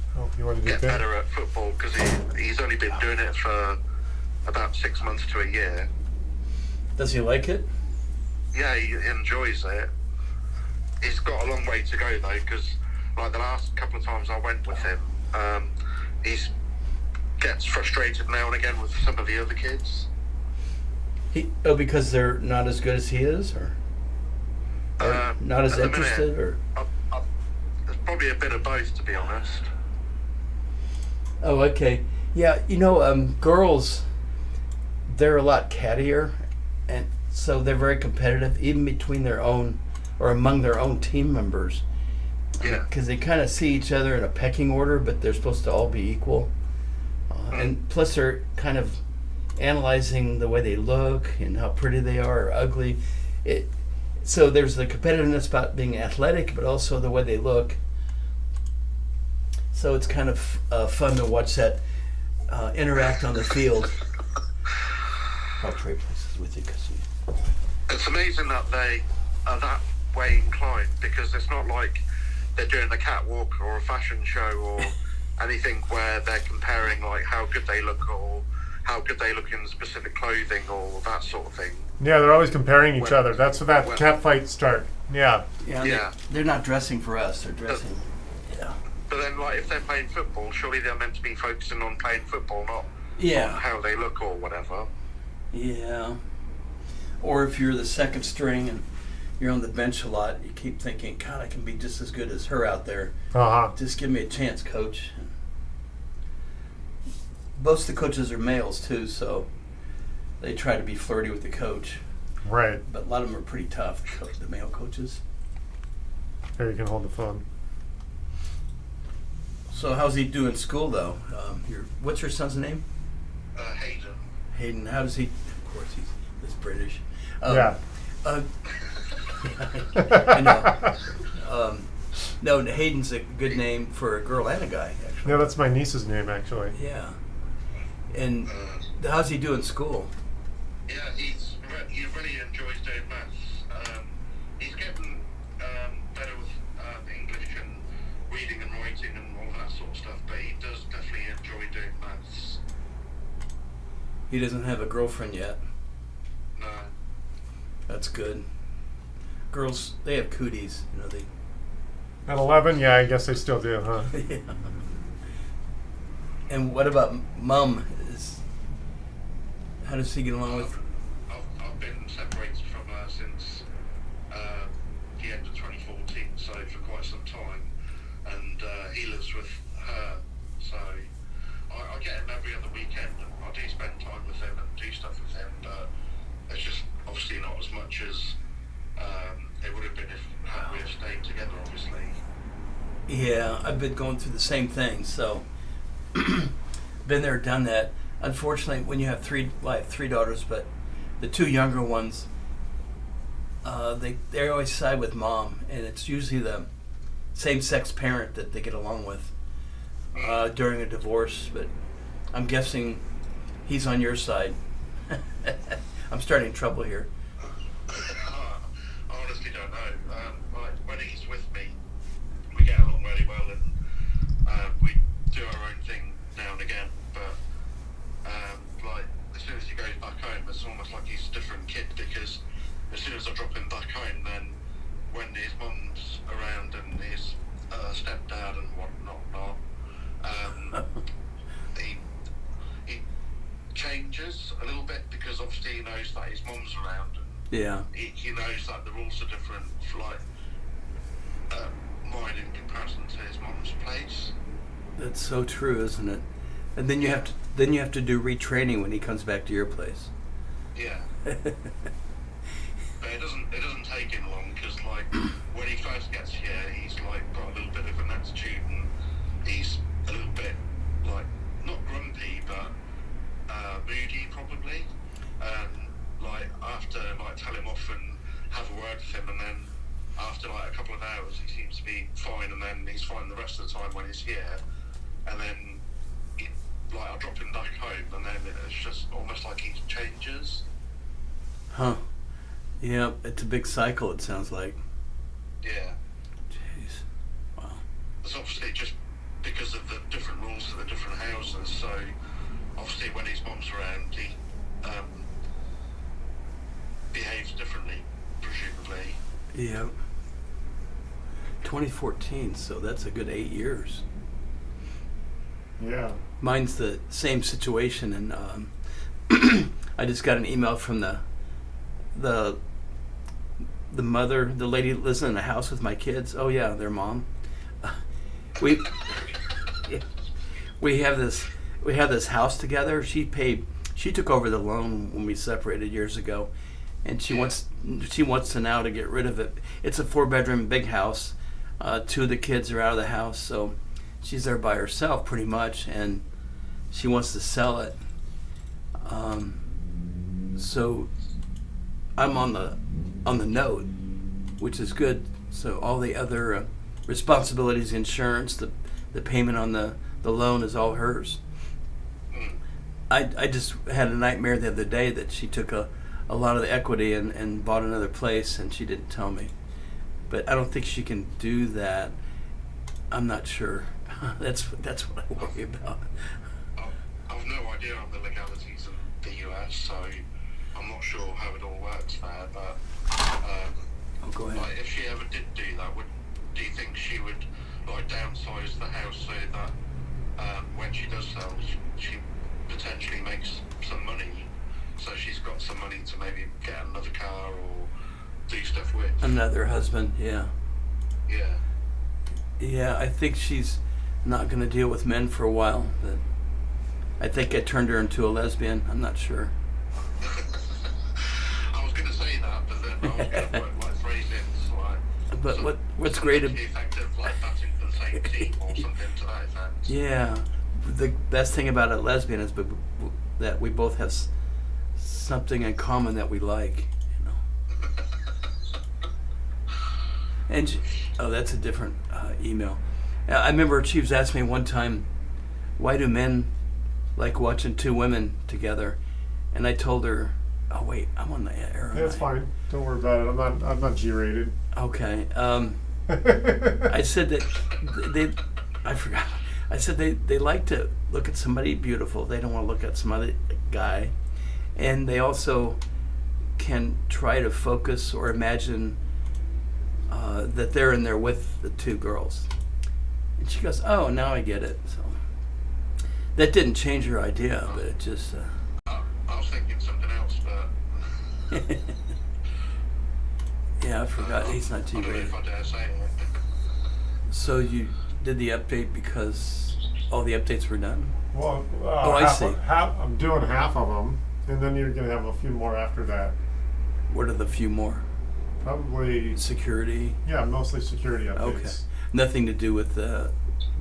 D: get better at football because he's only been doing it for about 6 months to a year.
B: Does he like it?
D: Yeah, he enjoys it. He's got a long way to go though, because like the last couple of times I went with him, he gets frustrated now and again with some of the other kids.
B: Because they're not as good as he is, or not as interested, or
D: there's probably a bit of both, to be honest.
B: oh, okay, yeah. Girls, they're a lot cattier, and so they're very competitive, even between their own or among their own team members.
D: Yeah.
B: Because they kind of see each other in a pecking order, but they're supposed to all be equal. And plus, they're kind of analyzing the way they look and how pretty they are or ugly. So there's the competitiveness about being athletic, but also the way they look. So it's kind of fun to watch that interact on the field. I'll trade places with you because
D: It's amazing that they are that way inclined, because it's not like they're doing a catwalk or a fashion show or anything where they're comparing like how good they look or how good they look in specific clothing or that sort of thing.
A: Yeah, they're always comparing each other. That's where that cat fights start. Yeah.
B: yeah. They're not dressing for us. They're dressing. Yeah.
D: But then, like, if they're playing football, surely they're meant to be focusing on playing football, not on how they look or whatever.
B: Yeah. Or if you're the second string and you're on the bench a lot, you keep thinking, God, I can be just as good as her out there.
A: Uh-huh.
B: Just give me a chance, coach. Most of the coaches are males, too, so they try to be flirty with the coach.
A: Right.
B: But a lot of them are pretty tough, the male coaches.
A: Here, you can hold the phone.
B: So how's he do in school, though? What's your son's name?
D: Hayden.
B: Hayden. How does he... Of course, he's British.
A: Yeah.
B: I know. No, Hayden's a good name for a girl and a guy, actually.
A: Yeah, that's my niece's name, actually.
B: Yeah. And how's he do in school?
D: Yeah, he really enjoys doing maths. He's getting better with English and reading and writing and all that sort of stuff, but he does definitely enjoy doing maths.
B: He doesn't have a girlfriend yet.
D: No.
B: That's good. Girls, they have cooties, they...
A: At 11, yeah, I guess they still do, huh?
B: Yeah. And what about Mum? How does he get along with...
D: I've been separated from her since the end of 2014, so for quite some time, and he lives with her, so I get him every other weekend, and I do spend time with him and do stuff with him, but it's just obviously not as much as it would have been if we had stayed together, obviously.
B: Yeah, I've been going through the same thing, so been there, done that. Unfortunately, when you have I have three daughters, but the two younger ones, they always side with Mom, and it's usually the same-sex parent that they get along with during a divorce, but I'm guessing he's on your side. I'm starting trouble here.
D: I honestly don't know. When he's with me, we get along really well, and we do our own thing now and again. But like as soon as he goes back home, it's almost like he's a different kid, because as soon as I drop him back home, then when his mum's around and his stepdad and whatnot,
B: Yeah.
D: He knows that the rules are different for like mine in comparison to his mum's place.
B: That's so true, isn't it? And then you have to do retraining when he comes back to your place.
D: Yeah. But it doesn't take him long, because like when he first gets here, he's like got a little bit of an attitude, and he's a little bit like not grumpy but moody probably. Like after like tell him off and have a word with him, and then after like a couple of hours he seems to be fine, and then he's fine the rest of the time when he's here, and then like I'll drop him back home, and then it's just almost like he changes.
B: Huh. Yeah, it's a big cycle, it sounds like.
D: Yeah.
B: Jeez. Wow.
D: It's obviously just because of the different rules of the different houses, so obviously when his mom's around, he behaves differently, presumably.
B: Yeah. 2014, so that's a good 8 years.
A: Yeah.
B: Mine's the same situation, and I just got an email from the mother, the lady that lives in the house with my kids. Oh yeah, their mom. We have this house together. She took over the loan when we separated years ago, and she wants to now to get rid of it. It's a 4-bedroom big house. 2 of the kids are out of the house, so she's there by herself pretty much, and she wants to sell it. So I'm on the note, which is good. So all the other responsibilities, insurance, the payment on the loan is all hers. I just had a nightmare the other day that she took a lot of the equity and bought another place, and she didn't tell me. But I don't think she can do that. I'm not sure. That's what I worry about.
D: I've no idea on the legalities in the US, so I'm not sure how it all works there, but
B: Go ahead.
D: like if she ever did do that, do you think she would like downsize the house so that when she does sell, she potentially makes some money, so she's got some money to maybe get another car or do stuff with?
B: Another husband, yeah.
D: Yeah.
B: Yeah, I think she's not going to deal with men for a while, but I think I turned her into a lesbian. I'm not sure.
D: I was going to say that, but then I was going to work like phrasings like.
B: But
D: so,
B: what's great
D: the effective like batting for the same team or something to that effect.
B: Yeah, the best thing about a lesbian is that we both have something in common that we like, you know. And that's a different email. I remember she was asking me one time, why do men like watching 2 women together? And I told her, oh wait, I'm on the air.
A: That's fine. Don't worry about it. I'm not G-rated.
B: Okay. I said that I forgot. I said they like to look at somebody beautiful. They don't want to look at some other guy. And they also can try to focus or imagine that they're in there with the 2 girls. And she goes, oh, now I get it. So that didn't change her idea, but it just...
D: I was thinking something else, but...
B: Yeah, I forgot. He's not
D: I don't know
B: G-rated.
D: if I dare say it.
B: So you did the update because all the updates were done?
A: Well,
B: I see.
A: I'm doing half of them, and then you're going to have a few more after that.
B: What are the few more?
A: Probably,
B: Security?
A: yeah, mostly security updates.
B: Okay. Nothing to do with the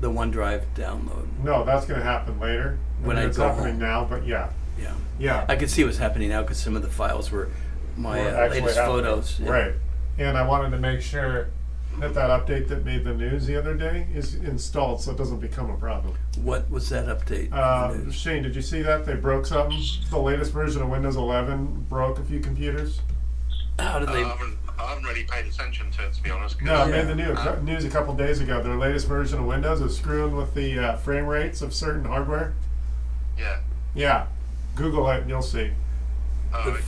B: OneDrive download.
A: No, that's going to happen later.
B: When I
A: it's
B: go
A: happening
B: home.
A: now, but yeah.
B: Yeah.
A: Yeah.
B: I could see what's happening now because some of the files were my
A: We're actually
B: latest
A: happening.
B: photos. Yeah.
A: Right. And I wanted to make sure that update that made the news the other day is installed so it doesn't become a problem.
B: What was that update?
A: Shane, did you see that? They broke something? The latest version of Windows 11 broke a few computers?
B: How did they?
D: I haven't really paid attention to it, to be honest. 'cause,
A: No, it made the news a couple days ago. Their latest version of Windows is screwing with the frame rates of certain hardware.
D: Yeah.
A: Yeah. Google it and you'll see.
D: Oh, okay.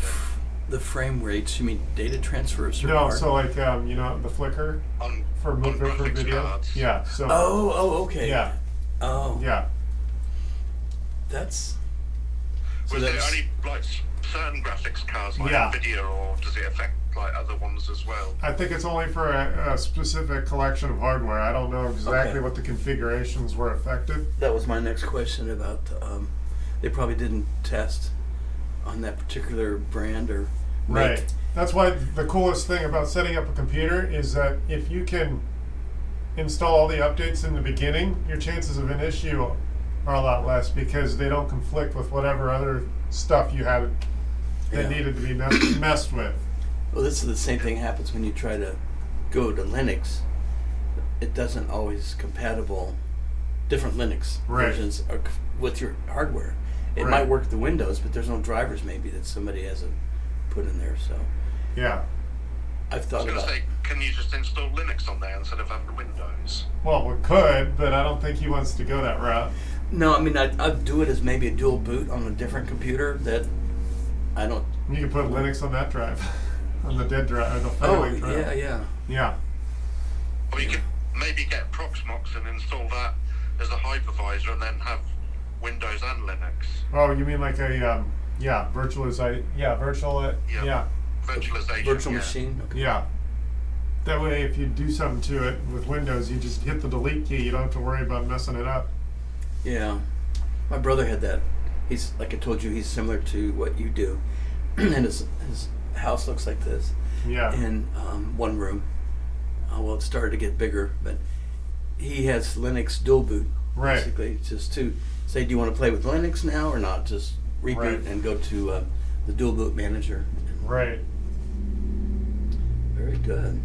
B: The frame rates? You mean data transfers? Or
A: No,
B: hard-
A: so like, you know, the flicker
D: On
A: for
D: graphics
A: video?
D: cards.
A: Yeah, so.
B: Oh, okay.
A: Yeah,
B: Oh,
A: yeah.
B: that's. So
D: Was it
B: that's
D: only like certain graphics cards like
A: Yeah.
D: Nvidia, or does it affect like other ones as well?
A: I think it's only for a specific collection of hardware. I don't know exactly
B: Okay.
A: what the configurations were affected.
B: That was my next question about. They probably didn't test on that particular brand or make.
A: Right. That's why the coolest thing about setting up a computer is that if you can install all the updates in the beginning, your chances of an issue are a lot less because they don't conflict with whatever other stuff you had that
B: Yeah.
A: needed to be messed with.
B: Well, this is the same thing happens when you try to go to Linux. It doesn't always compatible. Different Linux
A: Right.
B: versions are with your hardware. It
A: Right.
B: might work with the Windows, but there's no drivers maybe that somebody hasn't put in there. So
A: Yeah.
B: I've
D: I was
B: thought
D: going to
B: about.
D: say, can you just install Linux on there instead of having Windows?
A: Well, we could, but I don't think he wants to go that route.
B: No, I mean I'd do it as maybe a dual boot on a different computer that I don't.
A: You can put Linux on that drive, on the dead drive, or the
B: Oh
A: failing drive.
B: yeah.
A: Yeah.
D: Or you could maybe get Proxmox and install that as a hypervisor and then have Windows and Linux.
A: Oh, you mean like a virtual,
D: Yeah. Virtualization.
B: Virtual
D: yeah.
B: machine. Okay.
A: yeah. That way, if you do something to it with Windows, you just hit the delete key. You don't have to worry about messing it up.
B: Yeah, my brother had that. He's like I told you, he's similar to what you do, and his house looks like this
A: Yeah.
B: in one room. Well, it started to get bigger, but he has Linux dual boot.
A: Right.
B: Basically, just to say, do you want to play with Linux now or not? Just reboot
A: Right.
B: and go to the dual boot manager.
A: Right.
B: Very good.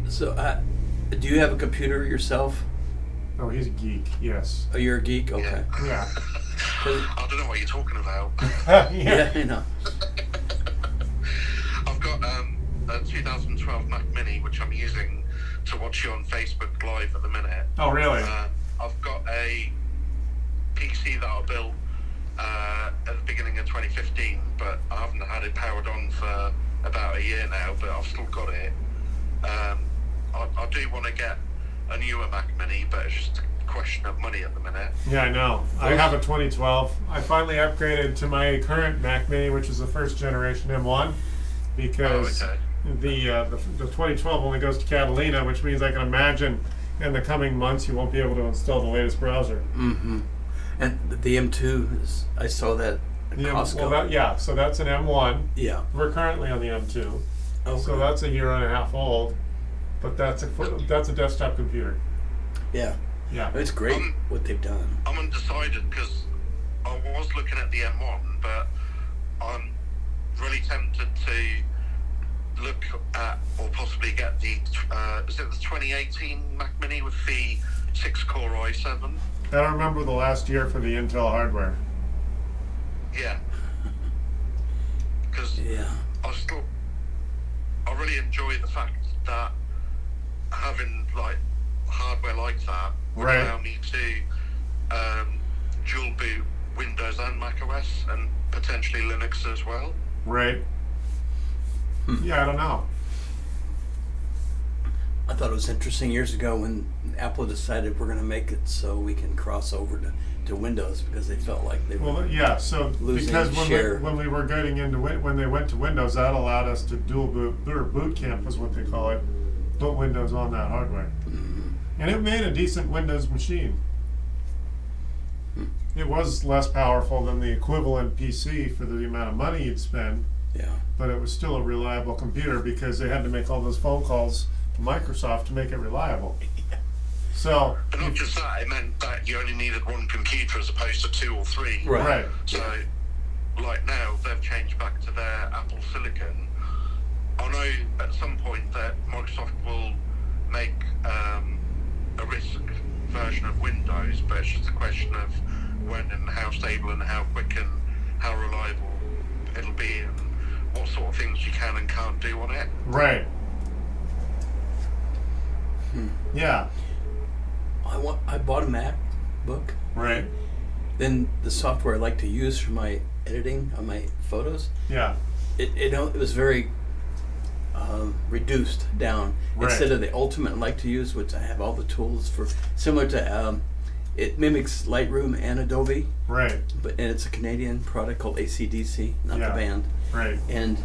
B: So, do you have a computer yourself?
A: Oh, he's a geek. Yes.
B: Oh, you're a geek. Okay.
A: Yeah.
D: I don't know what you're talking about.
B: Yeah, I know.
D: I've got a 2012 Mac Mini, which I'm using to watch you on Facebook Live at the minute.
A: Oh, really?
D: I've got a PC that I built at the beginning of 2015, but I haven't had it powered on for about a year now, but I've still got it. I do want to get a newer Mac Mini, but it's just a question of money at the minute.
A: Yeah, I know. I have a 2012. I finally upgraded to my current Mac Mini, which is the first generation M1, because
D: Oh, okay.
A: the 2012 only goes to Catalina, which means I can imagine in the coming months you won't be able to install the latest browser.
B: Mm-hmm. And the M2 is. I saw that at Costco.
A: So that's an M1.
B: Yeah.
A: We're currently on the M2,
B: Okay.
A: so that's a year and a half old, but that's a desktop computer.
B: Yeah.
A: Yeah.
B: It's great what they've done.
D: I'm undecided because I was looking at the M1, but I'm really tempted to look at or possibly get the is it the 2018 Mac Mini with the 6-core i7?
A: I don't remember the last year for the Intel hardware.
D: Yeah. Because
B: Yeah.
D: I really enjoy the fact that having like hardware like that would
A: Right.
D: allow me to dual boot Windows and Mac OS and potentially Linux as well.
A: Right. Yeah, I don't know.
B: I thought it was interesting years ago when Apple decided we're going to make it so we can cross over to Windows because they felt like they were.
A: Well, yeah. So
B: Losing
A: because
B: share.
A: when we were getting into when they went to Windows, that allowed us to dual boot, or boot camp is what they call it, put Windows on that hardware, and it made a decent Windows machine. It was less powerful than the equivalent PC for the amount of money you'd spend,
B: Yeah.
A: but it was still a reliable computer because they had to make all those phone calls to Microsoft to make it reliable. So,
D: But not just that, it meant that you only needed one computer as opposed to 2 or 3.
A: right.
D: So, like now, they've changed back to their Apple Silicon. I know at some point that Microsoft will make a RISC version of Windows, but it's just a question of when and how stable and how quick and how reliable it'll be and what sort of things you can and can't do on it.
A: Right. Yeah.
B: I bought a MacBook.
A: Right.
B: Then the software I like to use for my editing on my photos,
A: Yeah.
B: it was very reduced down.
A: Right.
B: Instead of the Ultimate I like to use, which I have all the tools for, similar to It mimics Lightroom and Adobe,
A: Right.
B: and it's a Canadian product called AC/DC, not
A: Yeah.
B: the band.
A: Right.
B: And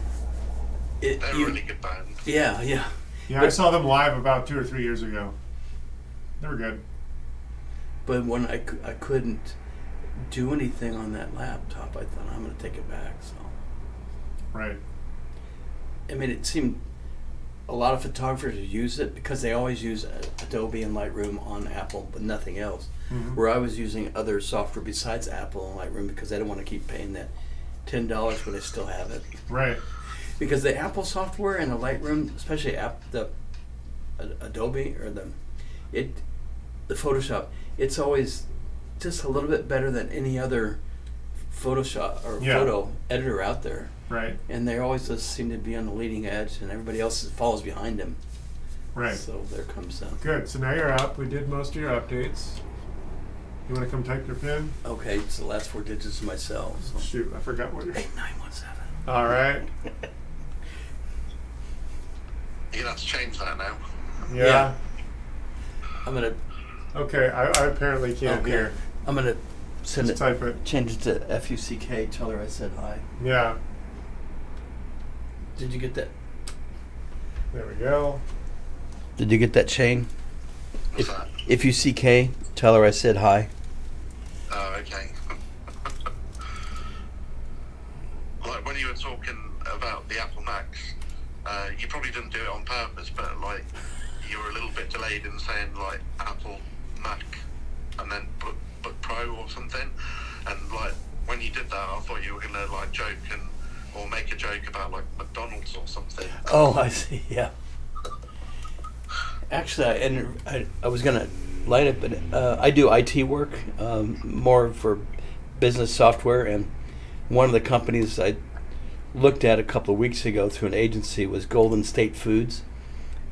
D: They're a really good band.
B: yeah.
A: Yeah, I
B: But-
A: saw them live about 2 or 3 years ago. They were good.
B: But when I couldn't do anything on that laptop, I thought I'm going to take it back. So
A: Right.
B: I mean, it seemed a lot of photographers use it because they always use Adobe and Lightroom on Apple, but nothing else.
A: Mhm.
B: Where I was using other software besides Apple and Lightroom because I didn't want to keep paying that $10 when I still have it.
A: Right.
B: Because the Apple software and the Lightroom, especially the Adobe or the Photoshop, it's always just a little bit better than any other Photoshop or
A: Yeah.
B: photo editor out there.
A: Right.
B: And they always just seem to be on the leading edge, and everybody else follows behind them.
A: Right.
B: So there comes
A: Good. So now you're up. We did most of your updates. You want to come type your PIN?
B: okay, it's the last 4 digits of my cell. So.
A: Shoot, I forgot what your.
B: 8917.
A: All right.
D: You're gonna have to change that now.
A: Yeah.
B: Yeah. I'm gonna
A: Okay. I apparently can't
B: Okay.
A: hear.
B: I'm gonna send
A: Just
B: it.
A: type it.
B: Change it to FUCK. Tell her I said hi.
A: Yeah.
B: Did you get that?
A: There we go.
B: Did you get that chain?
D: What's that?
B: If you CK, tell her I said hi.
D: Oh, okay. Like when you were talking about the Apple Macs, you probably didn't do it on purpose, but like you were a little bit delayed in saying like Apple Mac and then but Pro or something, and like when you did that, I thought you were gonna like joke or make a joke about like McDonald's or something.
B: Oh, I see. Yeah. Actually, I was gonna light it, but I do IT work, more for business software, and one of the companies I looked at a couple of weeks ago through an agency was Golden State Foods,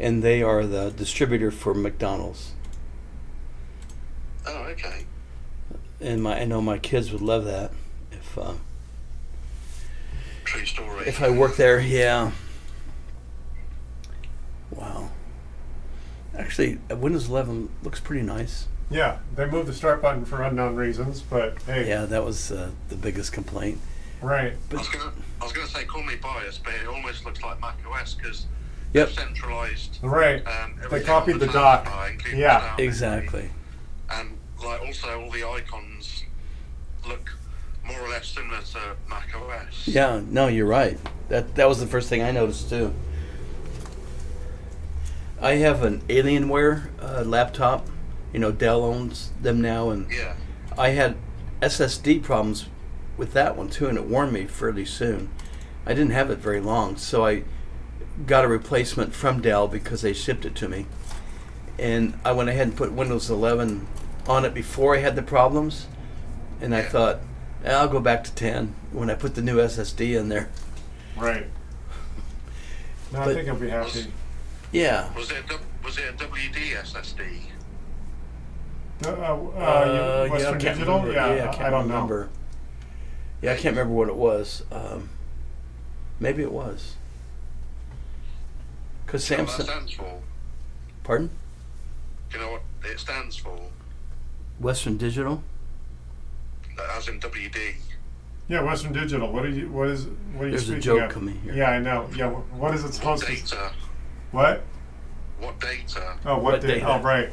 B: and they are the distributor for McDonald's.
D: Oh, okay.
B: And I know my kids would love that
D: True story.
B: if I worked there. Yeah. Wow. Actually, Windows 11 looks pretty nice.
A: Yeah. They moved the start button for unknown reasons, but hey.
B: Yeah, that was the biggest complaint.
A: Right.
D: I was gonna say call me biased, but it almost looks like Mac OS because
B: Yep.
D: they've centralized.
A: Right. They
D: everything
A: copied
D: on
A: the
D: taskbar,
A: dock.
D: including
A: Yeah.
D: the down
B: Exactly.
D: menu. And like also all the icons look more or less similar to Mac OS.
B: Yeah, no, you're right. That was the first thing I noticed too. I have an Alienware laptop. You know, Dell owns them now, and
D: Yeah.
B: I had SSD problems with that one too, and it warned me fairly soon. I didn't have it very long, so I got a replacement from Dell because they shipped it to me. And I went ahead and put Windows 11 on it before I had the problems, and I
D: Yeah.
B: thought, I'll go back to 10 when I put the new SSD in there.
A: Right. No, I
B: But-
A: think I'll be happy.
B: Yeah.
D: Was it a WD SSD?
A: Western
B: I can't
A: Digital?
B: remember.
A: Yeah,
B: I can't
A: I don't
B: remember.
A: know.
B: Yeah, I can't remember what it was. Maybe it was. Because
D: Do you know what that
B: Samsung.
D: stands for?
B: Pardon?
D: Do you know what it stands for?
B: Western Digital?
D: As in WD.
A: Yeah, Western Digital. What are you
B: There's a
A: speaking
B: joke
A: of?
B: coming here.
A: Yeah, I know. Yeah, what is it
D: What
A: supposed to?
D: data?
A: What?
D: What data?
A: Oh,
B: What
A: what data?
B: data?
A: Oh, right.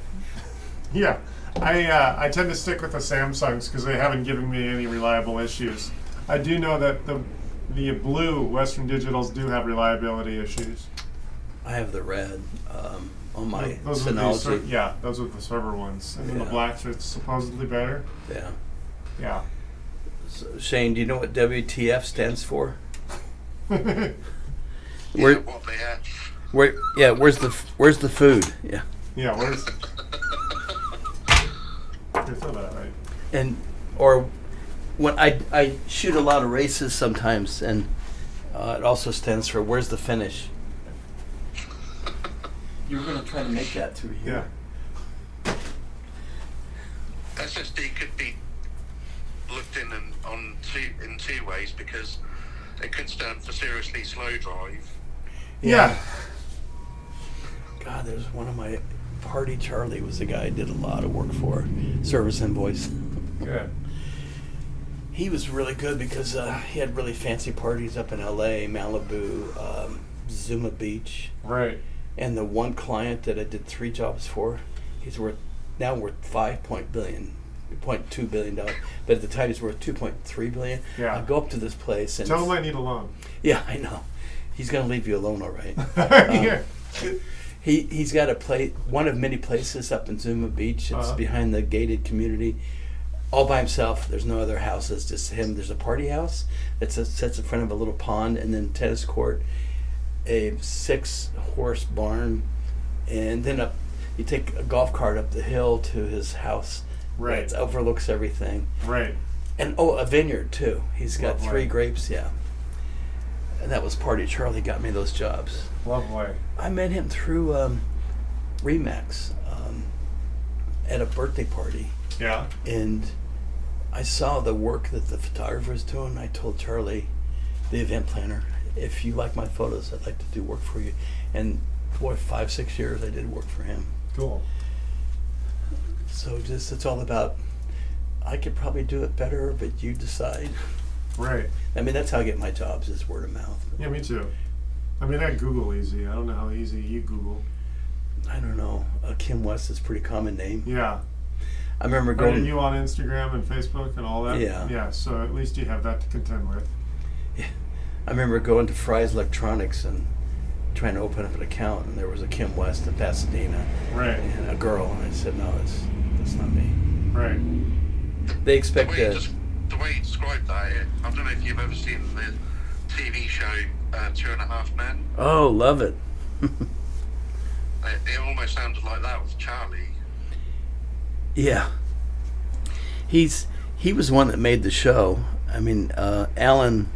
A: Yeah, I tend to stick with the Samsungs because they haven't given me any reliable issues. I do know that the blue Western Digitals do have reliability issues.
B: I have the red on my
A: Those are the
B: Synology.
A: yeah, those are the server ones, and then the
B: Yeah.
A: blacks are supposedly better.
B: Yeah.
A: Yeah.
B: So, Shane, do you know what WTF stands for?
D: Yeah,
B: Where,
D: what they have.
B: where's the food? Yeah.
A: Yeah, where's? You said that right.
B: And or when I shoot a lot of races sometimes, and it also stands for where's the finish. You were gonna try to make that through here.
A: Yeah.
D: SSD could be looked in in two ways because it could stand for seriously slow drive.
A: Yeah.
B: God, there's one of my Party Charlie was the guy I did a lot of work for, Service Invoice.
A: Good.
B: He was really good because he had really fancy parties up in L.A., Malibu, Zuma Beach.
A: Right.
B: And the one client that I did 3 jobs for, he's worth $5.2 billion, but at the time he's worth $2.3 billion.
A: Yeah.
B: I go up to this place and
A: Tell him I need a loan.
B: yeah, I know. He's gonna leave you alone, all right.
A: Yeah.
B: He's got a place, one of many places up in Zuma Beach. It's behind the gated community, all by himself. There's no other houses, just him. There's a party house that sits in front of a little pond, and then tennis court, a 6-horse barn, and then you take a golf cart up the hill to his house.
A: Right.
B: That overlooks everything.
A: Right.
B: And a vineyard too. He's got
A: Lovely.
B: 3 grapes, yeah. And that was Party Charlie got me those jobs.
A: Lovely.
B: I met him through Remax at a birthday party,
A: Yeah.
B: and I saw the work that the photographer was doing. I told Charlie, the event planner, if you like my photos, I'd like to do work for you. And boy, 5-6 years I did work for him.
A: Cool.
B: So just it's all about, I could probably do it better, but you decide.
A: Right.
B: I mean, that's how I get my jobs, is word of mouth.
A: Yeah, me too. I mean, I Google easy. I don't know how easy you Google.
B: I don't know. Kim West is a pretty common name.
A: Yeah.
B: I remember
A: Are
B: going.
A: you on Instagram and Facebook and all that?
B: Yeah.
A: Yeah, so at least you have that to contend with.
B: I remember going to Fry's Electronics and trying to open up an account, and there was a Kim West in Pasadena,
A: Right.
B: and a girl, and I said, no, that's not me.
A: Right.
B: They expect
D: The way you described that, I don't know if you've ever seen the TV show 2.5 Men.
B: Oh, love it.
D: It almost sounded like that with Charlie.
B: Yeah. He was one that made the show. I mean, Alan,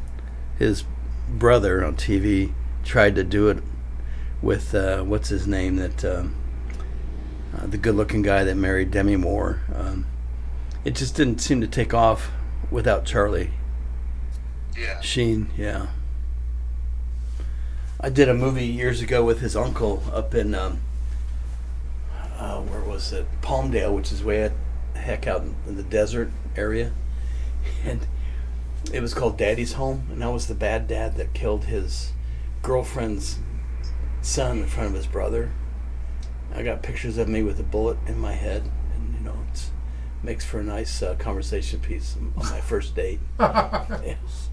B: his brother on TV, tried to do it with what's his name, that the good-looking guy that married Demi Moore. It just didn't seem to take off without Charlie
D: Yeah.
B: Sheen. Yeah. I did a movie years ago with his uncle up in where was it? Palmdale, which is way heck out in the desert area, and it was called Daddy's Home, and I was the bad dad that killed his girlfriend's son in front of his brother. I got pictures of me with a bullet in my head, and it makes for a nice conversation piece on my first date. Yes.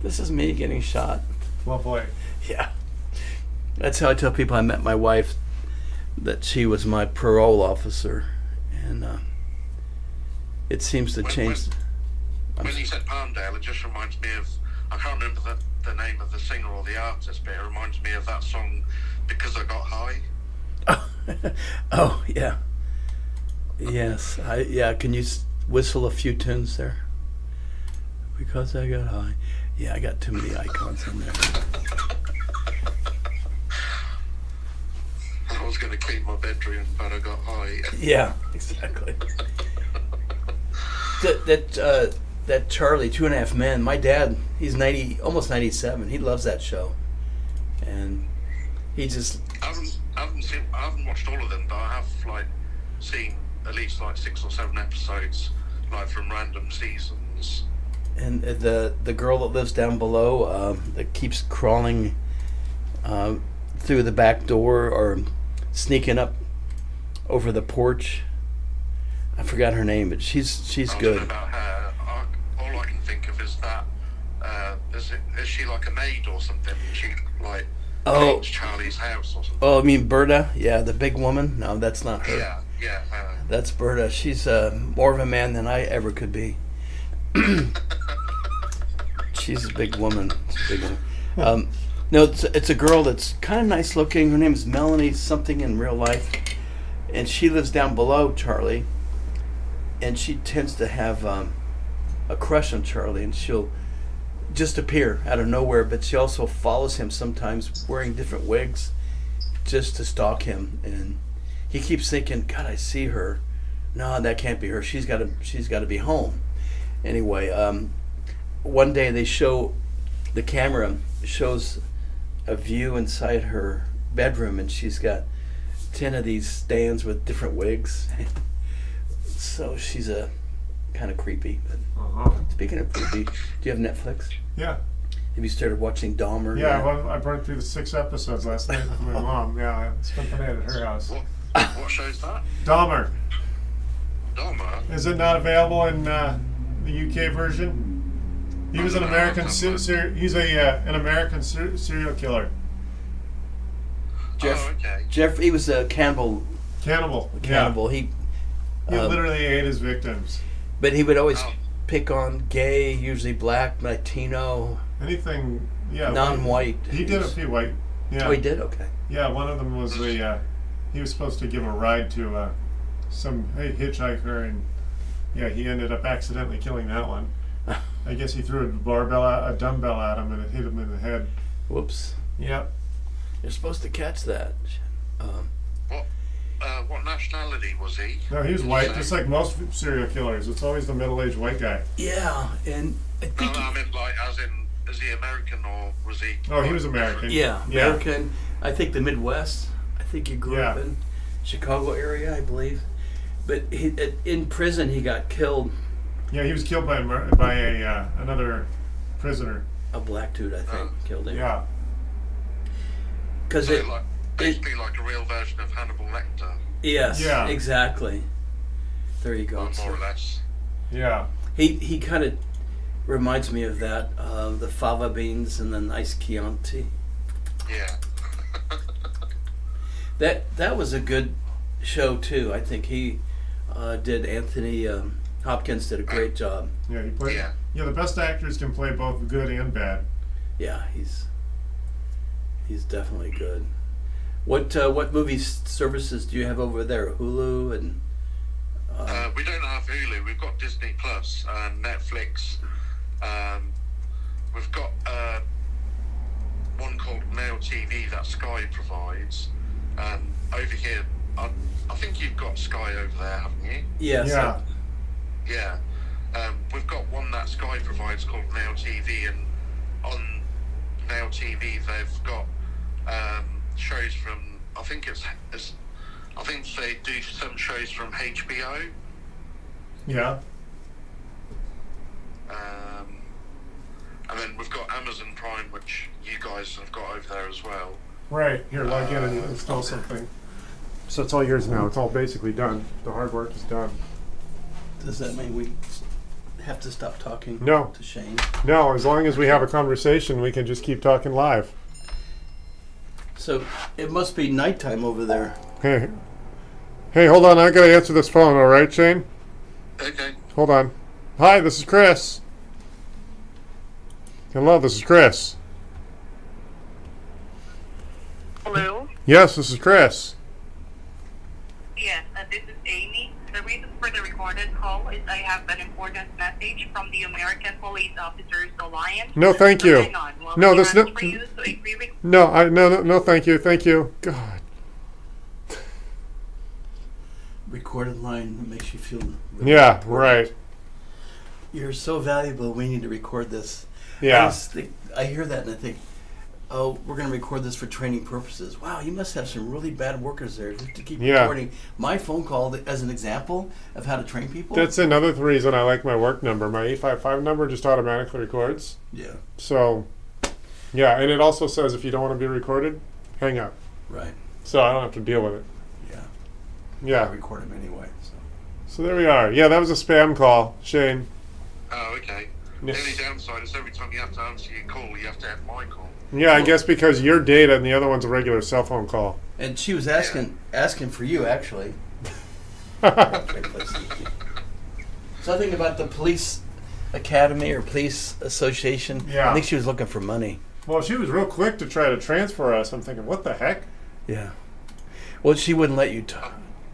B: This is me getting shot.
A: Lovely.
B: Yeah. That's how I tell people I met my wife, that she was my parole officer, and it seems to change.
D: When you said Palmdale, it just reminds me of, I can't remember the name of the singer or the artist, but it reminds me of that song, Because I Got High.
B: Oh, yeah. Yes. Can you whistle a few tunes there? Because I got high. Yeah, I got too many icons in there.
D: I was going to clean my bedroom, but I got high.
B: Yeah, exactly. That Charlie, 2.5 Men, my dad, he's 90, almost 97. He loves that show. And he just...
D: I haven't watched all of them, but I have seen at least 6 or 7 episodes, from random seasons.
B: And the girl that lives down below, that keeps crawling through the back door or sneaking up over the porch. I forgot her name, but she's
D: I
B: good.
D: don't know about her. All I can think of is that is she like a maid or something? She cleans Charlie's house or something.
B: Oh, I mean Berta? Yeah, the big woman? No, that's not her.
D: Yeah.
B: That's Berta. She's more of a man than I ever could be. She's a big woman. No, it's a girl that's kind of nice looking. Her name is Melanie something in real life, and she lives down below Charlie. And she tends to have a crush on Charlie, and she'll just appear out of nowhere. But she also follows him sometimes, wearing different wigs, just to stalk him. And he keeps thinking, God, I see her. No, that can't be her. She's got to be home. Anyway, one day the camera shows a view inside her bedroom, and she's got 10 of these stands with different wigs. So she's a kind of creepy. But
A: Uh-huh.
B: speaking of creepy, do you have Netflix?
A: Yeah.
B: Have you started watching Dahmer?
A: Yeah,
B: yet?
A: well, I burned through the 6 episodes last night with my mom. Yeah, I spent the night at her house.
D: What show's that?
A: Dahmer.
D: Dahmer?
A: Is it not available in the UK version? He was an American he's an American serial killer.
B: Jeff,
D: Oh, okay.
B: Jeff, he was a cannibal.
A: Cannibal.
B: Cannibal.
A: Yeah. He literally ate his victims.
B: But he would always
D: Oh.
B: pick on gay, usually black, Latino,
A: Anything, yeah.
B: non-white.
A: He did a few white. Yeah.
B: Oh, he did? Okay.
A: Yeah, one of them was he was supposed to give a ride to some hitchhiker, and yeah, he ended up accidentally killing that one. I guess he threw a dumbbell at him, and it hit him in the head.
B: Whoops.
A: Yep.
B: You're supposed to catch that.
D: What nationality was he?
A: No, he was
D: Did you
A: white,
D: say?
A: just like most serial killers. It's always the middle-aged white guy.
B: Yeah, and I
D: No,
B: think...
D: no, I meant like as in, is he American or was he?
A: Oh, he was American.
B: Yeah,
A: Yeah.
B: American. I think the Midwest. I think he grew up
A: Yeah.
B: in Chicago area, I believe. But in prison, he got killed.
A: Yeah, he was killed by another prisoner.
B: A black dude, I think, killed him.
A: Yeah.
B: Because
D: So like basically like a real version of Hannibal Lecter,
B: yes,
A: Yeah.
B: exactly. There you go.
D: more
B: So
D: or less.
A: Yeah.
B: he kind of reminds me of that, the fava beans and the nice Chianti.
D: Yeah.
B: That was a good show too. I think he did. Anthony Hopkins did a great job.
A: Yeah, he played.
D: Yeah.
A: Yeah, the best actors can play both good and bad.
B: Yeah, he's definitely good. What movie services do you have over there? Hulu and
D: We don't have Hulu. We've got Disney Plus and Netflix. We've got one called Now TV that Sky provides. Over here, I think you've got Sky over there, haven't you?
B: yes,
A: Yeah.
D: Yeah. We've got one that Sky provides called Now TV, and on Now TV they've got shows from, I think they do some shows from HBO.
A: Yeah.
D: And then we've got Amazon Prime, which you guys have got over there as well.
A: Right. Here, log in and install something. So it's all yours now. It's all basically done. The hard work is done.
B: does that mean we have to stop talking?
A: No.
B: To Shane.
A: No, as long as we have a conversation, we can just keep talking live.
B: So it must be nighttime over there.
A: Hey, hold on. I gotta answer this phone. All right, Shane?
D: Okay.
A: Hold on. Hi, this is Chris. Hello, this is Chris.
F: Hello?
A: Yes, this is Chris.
F: Yes, this is Amy. The reason for the recorded call is I have an important message from the American Police Officers Alliance.
A: No, thank
F: So
A: you.
F: hang on while
A: No,
F: we
A: this no.
F: transfer you to a pre-recorded.
A: No, thank you, thank you. God.
B: Recorded line that makes you feel. Really
A: Yeah,
B: important.
A: right.
B: You're so valuable. We need to record this.
A: Yeah.
B: I hear that and I think, oh, we're going to record this for training purposes. Wow, you must have some really bad workers there to keep
A: Yeah.
B: recording my phone call as an example of how to train people.
A: That's another reason I like my work number. My 855 number just automatically records.
B: Yeah,
A: So, yeah, and it also says if you don't want to be recorded, hang up.
B: right.
A: So I don't have to deal with it.
B: Yeah, I
A: Yeah.
B: record them anyway.
A: So there we are. Yeah, that was a spam call, Shane.
D: Oh, okay.
A: Yes.
D: The only downside is every time you have to answer your call, you have to have my call.
A: Yeah, I guess because you're data and the other one's a regular cell phone call.
B: And she was asking for you actually. Something about the police academy or police association.
A: Yeah.
B: I think she was looking for money.
A: Well, she was real quick to try to transfer us. I'm thinking, what the heck?
B: Yeah. Well, she wouldn't let you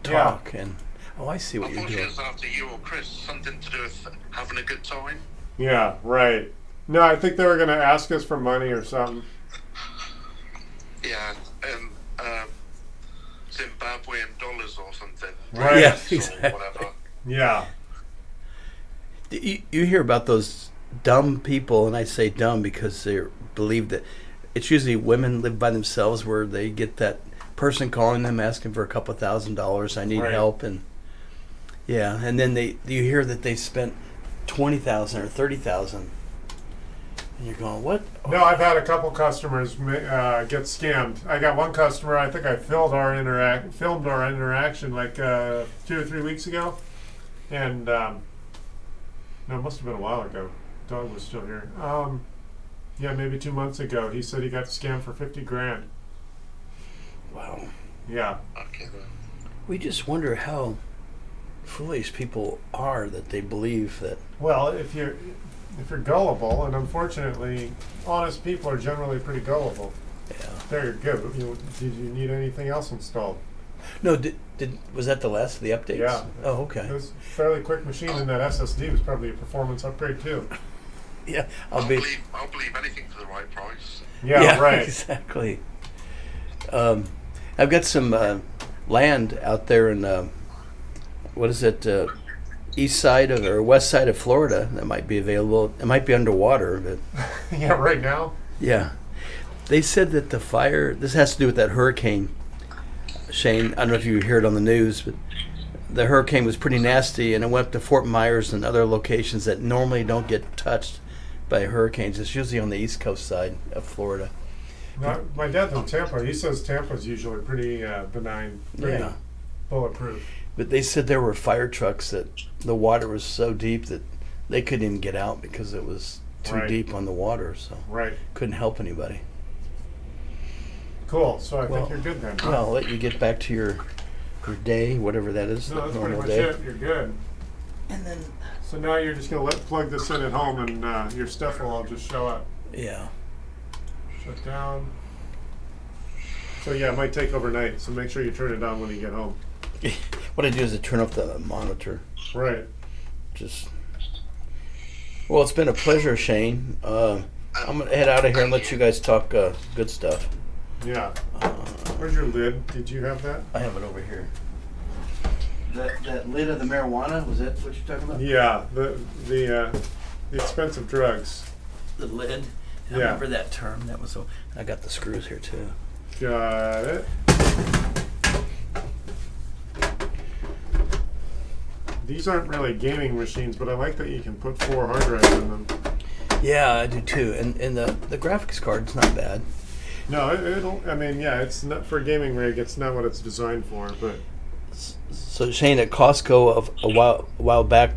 B: talk, and I see
D: I
B: what you're
D: thought she
B: doing.
D: was after you or Chris, something to do with having a good time.
A: Yeah, right. No, I think they were going to ask us for money or something.
D: Yeah, Zimbabwean dollars or something.
A: Right.
B: Yeah,
D: Or
B: exactly.
D: whatever.
A: Yeah.
B: You hear about those dumb people, and I say dumb because they believe that it's usually women live by themselves where they get that person calling them asking for a couple $1,000s. I need
A: Right.
B: help, and yeah, and then you hear that they spent $20,000 or $30,000, and you're going, what?
A: No, I've had a couple customers get scammed. I got one customer. I think I filmed our interaction like 2 or 3 weeks ago, and no, it must have been a while ago. Dog was still here. Yeah, maybe 2 months ago. He said he got scammed for 50 grand.
B: Wow.
A: Yeah.
D: Okay, then.
B: We just wonder how foolish people are that they believe that.
A: Well, if you're gullible, and unfortunately, honest people are generally pretty gullible.
B: Yeah.
A: There you go. Did you need anything else installed?
B: No, was that the last of the updates?
A: Yeah.
B: Oh, okay.
A: It was a fairly quick machine, and that SSD was probably a performance upgrade too.
B: Yeah,
D: I'll believe anything for the right price.
A: Yeah, right.
B: Exactly. I've got some land out there in what is it? East side of or west side of Florida that might be available. It might be underwater, but
A: Yeah, right now.
B: yeah. They said that the fire. This has to do with that hurricane. Shane, I don't know if you hear it on the news, but the hurricane was pretty nasty, and it went up to Fort Myers and other locations that normally don't get touched by hurricanes. It's usually on the east coast side of Florida.
A: My dad's in Tampa. He says Tampa's usually pretty benign, pretty
B: Yeah.
A: bulletproof.
B: But they said there were fire trucks that the water was so deep that they couldn't even get out because it was too
A: Right.
B: deep on the water, so
A: Right.
B: couldn't help anybody.
A: Cool. So I
B: Well,
A: think you're good then. Huh?
B: Well, I'll let you get back to your day, whatever that is,
A: No,
B: the
A: that's pretty
B: normal
A: much
B: day.
A: it. You're good.
B: And then,
A: So now you're just gonna plug this in at home, and your stuff will all just show up.
B: yeah.
A: Shut down. So yeah, it might take overnight. So make sure you turn it on when you get home.
B: What I do is I turn off the monitor.
A: Right.
B: Just. Well, it's been a pleasure, Shane. I'm gonna head out of here and let you guys talk good stuff.
A: Yeah. Where's your lid? Did you have that?
B: I have it over here. That lid of the marijuana, was that what you're talking about?
A: Yeah. The expensive drugs.
B: The lid. I
A: Yeah.
B: remember that term. That was so. I got the screws here too.
A: Got it. These aren't really gaming machines, but I like that you can put 4 hard drives in them.
B: Yeah, I do too. And the graphics card's not bad.
A: No, it'll. I mean, yeah, it's not for a gaming rig. It's not what it's designed for, but
B: So Shane, at Costco of a while back,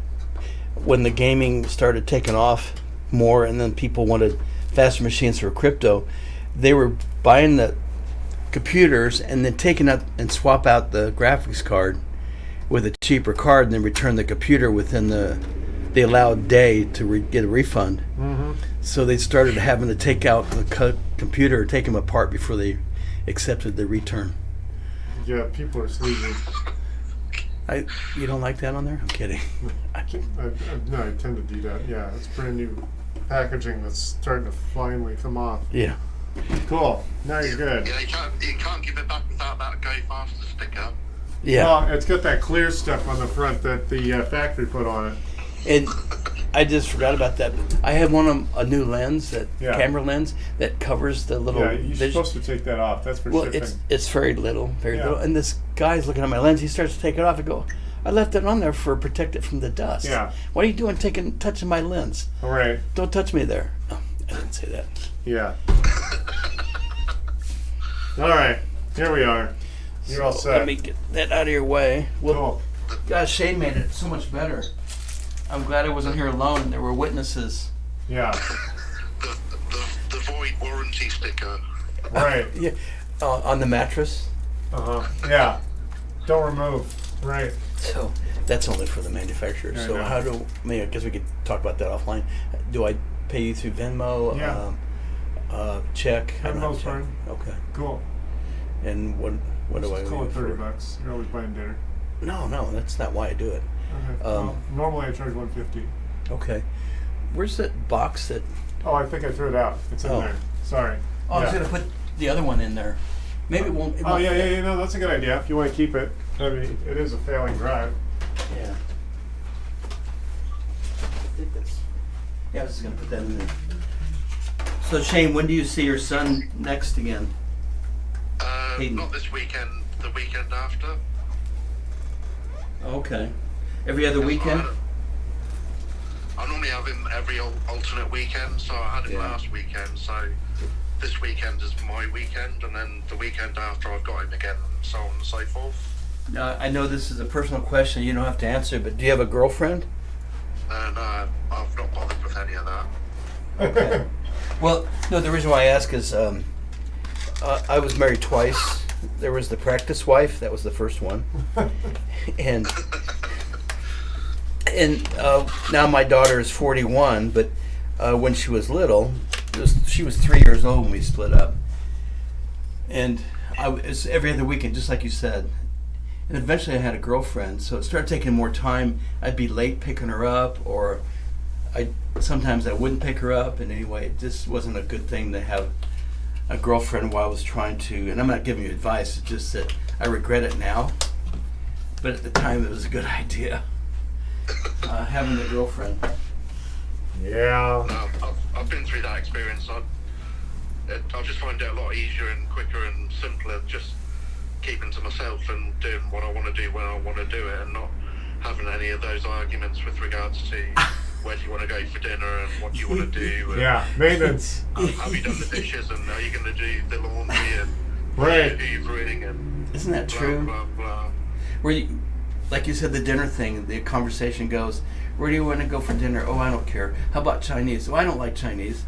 B: when the gaming started taking off more, and then people wanted faster machines for crypto, they were buying the computers and then taking out and swap out the graphics card with a cheaper card, and then return the computer within the allowed day to get a refund.
A: mm-hmm.
B: So they started having to take out the computer, take them apart before they accepted the return.
A: Yeah, people are sleeping.
B: You don't like that on there? I'm kidding.
A: No, I tend to do that. Yeah, it's brand new packaging that's starting to finally come off.
B: Yeah.
A: Cool. Now you're good.
D: Yeah, you can't give it back without that Go Faster sticker.
B: Yeah.
A: Well, it's got that clear stuff on the front that the factory put on it.
B: And I just forgot about that. I have a new lens,
A: Yeah.
B: camera lens that covers the little.
A: Yeah, you're supposed to take that off. That's for
B: well,
A: shipping.
B: it's very little,
A: Yeah.
B: little. And this guy's looking at my lens. He starts to take it off. I go, I left it on there for protect it from the dust.
A: Yeah.
B: What are you doing touching my lens?
A: All right.
B: Don't touch me there. Oh, I didn't say that.
A: Yeah. All right. Here we are. You're all
B: So
A: set.
B: let me get that out of your way. Well,
A: Cool.
B: gosh, Shane made it so much better. I'm glad I wasn't here alone. There were witnesses.
A: Yeah.
D: The void warranty sticker.
A: Right.
B: Yeah, on the mattress.
A: Yeah. Don't remove. Right.
B: So that's only for the manufacturer.
A: Yeah, I
B: So
A: know.
B: I guess we could talk about that offline. Do I pay you through Venmo?
A: Yeah.
B: Check? I don't have
A: Venmo's
B: check.
A: fine.
B: Okay.
A: Cool.
B: And what do I
A: Just call
B: owe
A: it
B: you for?
A: $30. You're always buying dinner.
B: No, that's not why I do it.
A: Okay. Well, normally I charge $150.
B: Okay. Where's that box that?
A: Oh, I think I threw it out. It's in
B: Oh.
A: there. Sorry.
B: Oh, I was
A: Yeah.
B: gonna put the other one in there. Maybe it won't.
A: Oh, yeah. No, that's a good idea. If you want to keep it. I mean, it is a failing drive.
B: Yeah. I think that's. Yeah, I was just gonna put that in there. So Shane, when do you see your son next again? Hayden.
D: Not this weekend. The weekend after.
B: Okay. Every other weekend?
D: I normally have him every alternate weekend, so I had him
B: Yeah.
D: last weekend. So this weekend is my weekend, and then the weekend after I've got him again, and so on and so forth.
B: I know this is a personal question. You don't have to answer, but do you have a girlfriend?
D: And I've not bothered with any of that.
B: Okay. Well, no, the reason why I ask is I was married twice. There was the practice wife. That was the first one. And now my daughter is 41, but when she was little, she was 3 years old when we split up. And I was every other weekend, just like you said. And eventually I had a girlfriend, so it started taking more time. I'd be late picking her up, or sometimes I wouldn't pick her up. And anyway, it just wasn't a good thing to have a girlfriend while I was trying to, and I'm not giving you advice, it's just that I regret it now. But at the time it was a good idea, having a girlfriend.
A: Yeah.
D: I've been through that experience. I just find it a lot easier and quicker and simpler just keeping to myself and doing what I want to do when I want to do it, and not having any of those arguments with regards to where do you want to go for dinner and what do you want to do. And,
A: Yeah. Maintenance.
D: have you done the dishes, and are you going to do the laundry and
A: Right.
D: hoovering and
B: Isn't that
D: blah,
B: true?
D: blah, blah.
B: Where you, like you said, the dinner thing, the conversation goes, where do you want to go for dinner? Oh, I don't care. How about Chinese? Oh, I don't like Chinese.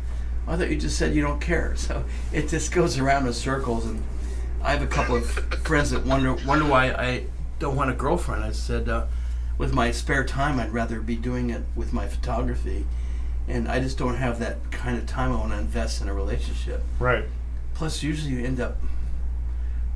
B: I thought you just said you don't care. So it just goes around in circles. And I have a couple of friends that wonder why I don't want a girlfriend. I said, with my spare time, I'd rather be doing it with my photography. And I just don't have that kind of time I want to invest in a relationship.
A: Right.
B: Plus, usually you end up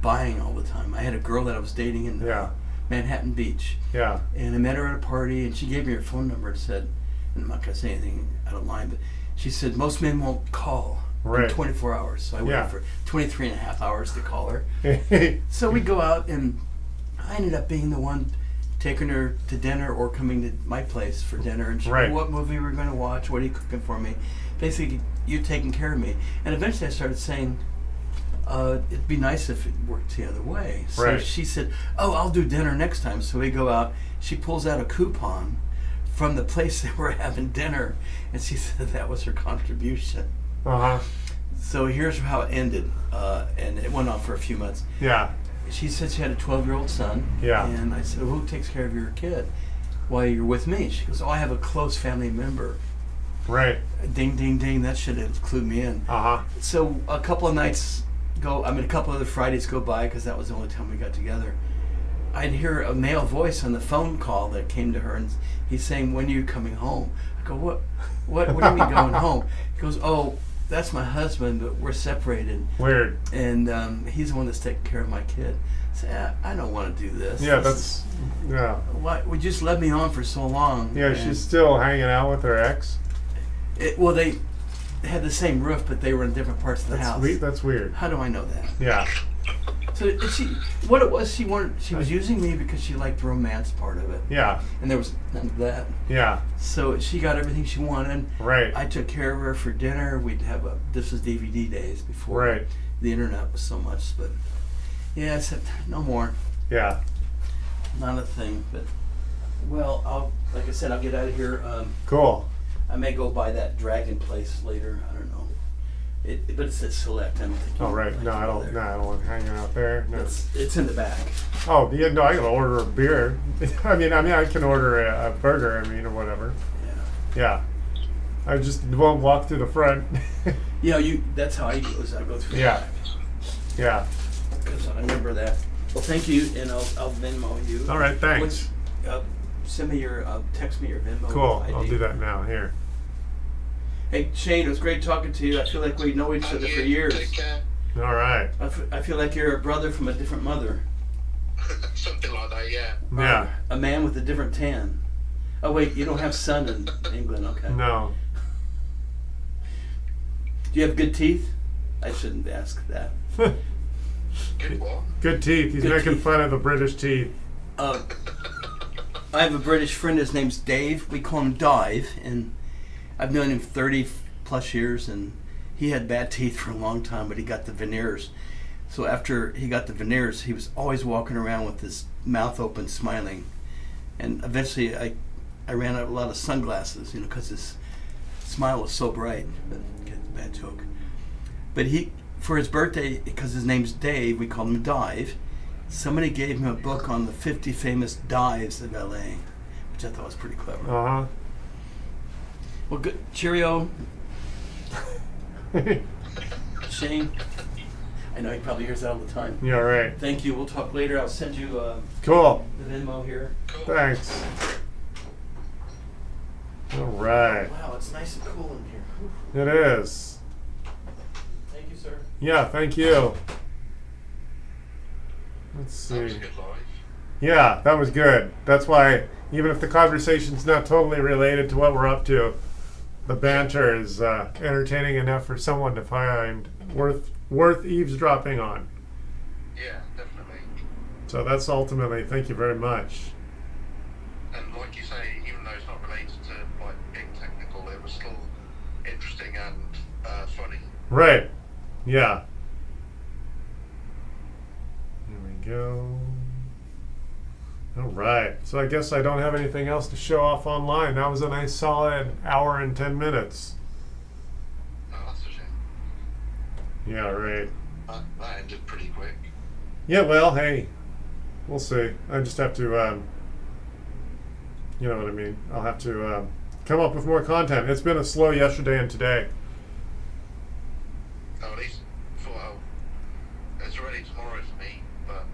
B: buying all the time. I had a girl that I was dating in
A: Yeah.
B: Manhattan Beach.
A: Yeah.
B: And I met her at a party, and she gave me her phone number and said, and I'm not going to say anything out of line, but she said, most men won't call
A: Right.
B: in 24 hours. So I waited
A: Yeah.
B: for 23 and a half hours to call her.
A: Yeah.
B: So we go out, and I ended up being the one taking her to dinner or coming to my place for dinner. And she
A: Right.
B: knew what movie we were going to watch, what are you cooking for me. Basically, you taking care of me. And eventually I started saying, it'd be nice if it worked the other way. So
A: Right.
B: she said, oh, I'll do dinner next time. So we go out. She pulls out a coupon from the place that we're having dinner, and she said that was her contribution.
A: Uh-huh.
B: So here's how it ended, and it went on for a few months.
A: Yeah.
B: She said she had a 12-year-old son.
A: Yeah.
B: And I said, who takes care of your kid while you're with me? She goes, oh, I have a close family member.
A: Right.
B: Ding, ding, ding. That should have clued me in.
A: Uh-huh.
B: So a couple of nights a couple of the Fridays go by, because that was the only time we got together. I'd hear a male voice on the phone call that came to her, and he's saying, when are you coming home? I go, what do you mean going home? He goes, oh, that's my husband, but we're separated.
A: Weird.
B: And he's the one that's taking care of my kid. I say, I don't want to do this.
A: Yeah,
B: This
A: yeah.
B: why we just led me on for so long.
A: Yeah,
B: and
A: she's still hanging out with her ex.
B: well, they had the same roof, but they were in different parts of the house.
A: That's weird.
B: How do I know that?
A: Yeah.
B: So what it was, she was using me because she liked the romance part of it,
A: Yeah.
B: and there was none of that.
A: Yeah.
B: So she got everything she wanted.
A: Right.
B: I took care of her for dinner. We'd have this was DVD days before
A: Right.
B: the internet was so much, but yeah, I said no more,
A: Yeah.
B: not a thing. But well, like I said, I'll get out of here.
A: Cool.
B: I may go by that dragon place later. I don't know. But it says select. I don't think.
A: Oh, right. No, I don't want hanging out there. No.
B: It's in the back.
A: Oh, yeah, no, I gotta order a beer. I mean, I can order a burger, or whatever.
B: Yeah.
A: Yeah. I just won't walk through the front.
B: Yeah, that's how I go. Is I go through.
A: Yeah. Yeah.
B: Because I remember that. Well, thank you, and I'll Venmo you.
A: All right, thanks.
B: Send me text me your Venmo.
A: Cool.
B: ID.
A: I'll do that now. Here.
B: Hey Shane, it was great talking to you. I feel like we know each other for years.
D: Take care.
A: All right.
B: I feel like you're a brother from a different mother.
D: Something like that, yeah.
A: Yeah.
B: A man with a different tan. Oh wait, you don't have sun in England, okay?
A: No.
B: Do you have good teeth? I shouldn't ask that.
D: Good what?
A: Good teeth. He's
B: Good
A: making
B: teeth.
A: fun of the British teeth.
B: I have a British friend. His name's Dave. We call him Dive, and I've known him 30 plus years, and he had bad teeth for a long time, but he got the veneers. So after he got the veneers, he was always walking around with his mouth open, smiling. And eventually, I ran out of a lot of sunglasses, because his smile was so bright. Bad joke. But for his birthday, because his name's Dave, we called him Dive. Somebody gave him a book on the 50 famous dives of LA, which I thought was pretty clever.
A: Uh
B: Well, good. Cheerio,
A: huh.
B: Shane. I know he probably hears that all the time.
A: Yeah, right.
B: Thank you. We'll talk later. I'll send you
A: Cool.
B: the Venmo here.
A: Thanks. All right.
B: Wow, it's nice and cool in here.
A: It is.
B: Thank you, sir.
A: Yeah, thank you. Let's
D: That was
A: see.
D: a good live.
A: Yeah, that was good. That's why, even if the conversation's not totally related to what we're up to, the banter is entertaining enough for someone to find worth eavesdropping on.
D: Yeah, definitely.
A: So that's ultimately, thank you very much.
D: And like you say, even though it's not related to like being technical, it was still interesting and funny.
A: Right. Yeah. There we go. All right. So I guess I don't have anything else to show off online. That was a nice solid hour and 10 minutes.
D: Oh, that's a shame.
A: Yeah, right.
D: That ended pretty quick.
A: Yeah, well, hey, we'll see. I just have to, you know what I mean. I'll have to come up with more content. It's been a slow yesterday and today.
D: Oh, at least, well, it's already tomorrow for me, but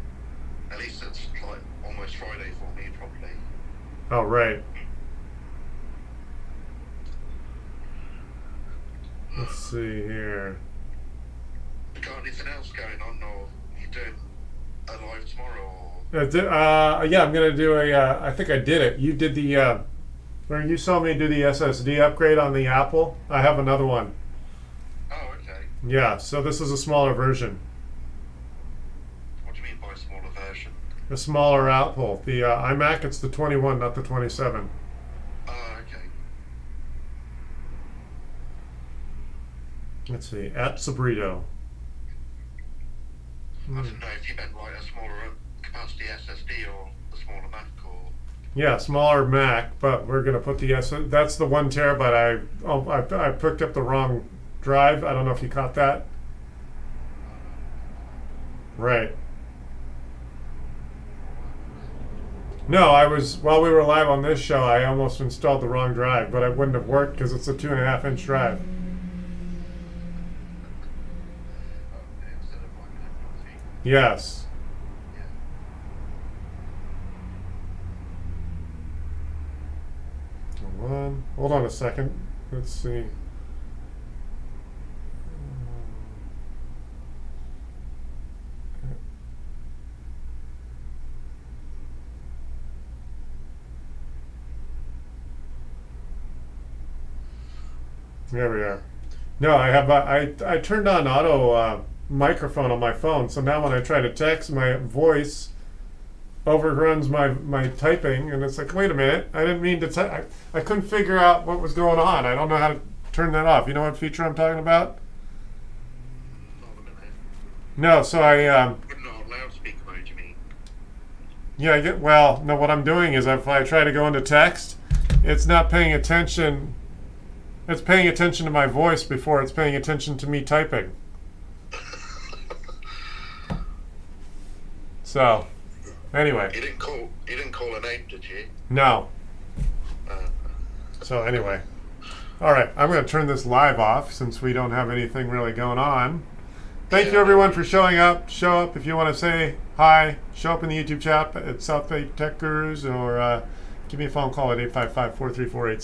D: at least it's like almost Friday for me, probably.
A: Oh, right. Let's see here.
D: You got anything else going on, or you doing a live tomorrow? Or?
A: Yeah, I'm gonna do a. I think I did it. You did the. Or you saw me do the SSD upgrade on the Apple. I have another one.
D: Oh, okay.
A: Yeah, so this is a smaller version.
D: What do you mean by smaller version?
A: A smaller Apple. The iMac, it's the 21, not the 27.
D: Oh, okay.
A: Let's see. At Sabrito.
D: I didn't know if you meant like a smaller capacity SSD or a smaller Mac or.
A: Yeah, smaller Mac, but we're gonna put the that's the 1 terabyte. I picked up the wrong drive. I don't know if you caught that. Right. No, while we were live on this show, I almost installed the wrong drive, but it wouldn't have worked because it's a 2.5-inch drive.
D: Instead of like an M.2.
A: Yes. Hold on a second. Let's see. There we are. No, I have. I turned on auto microphone on my phone, so now when I try to text, my voice overruns my typing, and it's like, wait a minute, I didn't mean to type. I couldn't figure out what was going on. I don't know how to turn that off. You know what feature I'm talking about?
D: Not a minute.
A: No, so
D: Putting it on loudspeaker mode, you mean?
A: yeah, no, what I'm doing is if I try to go into text, it's not paying attention. It's paying attention to my voice before it's paying attention to me typing. So, anyway.
D: You didn't call a name, did you?
A: No. So anyway. All right, I'm going to turn this live off since we don't have anything really going on. Thank you everyone for showing up. Show up if you want to say hi. Show up in the YouTube chat at South Bay Tech Gurus, or give me a phone call at 855-434-86.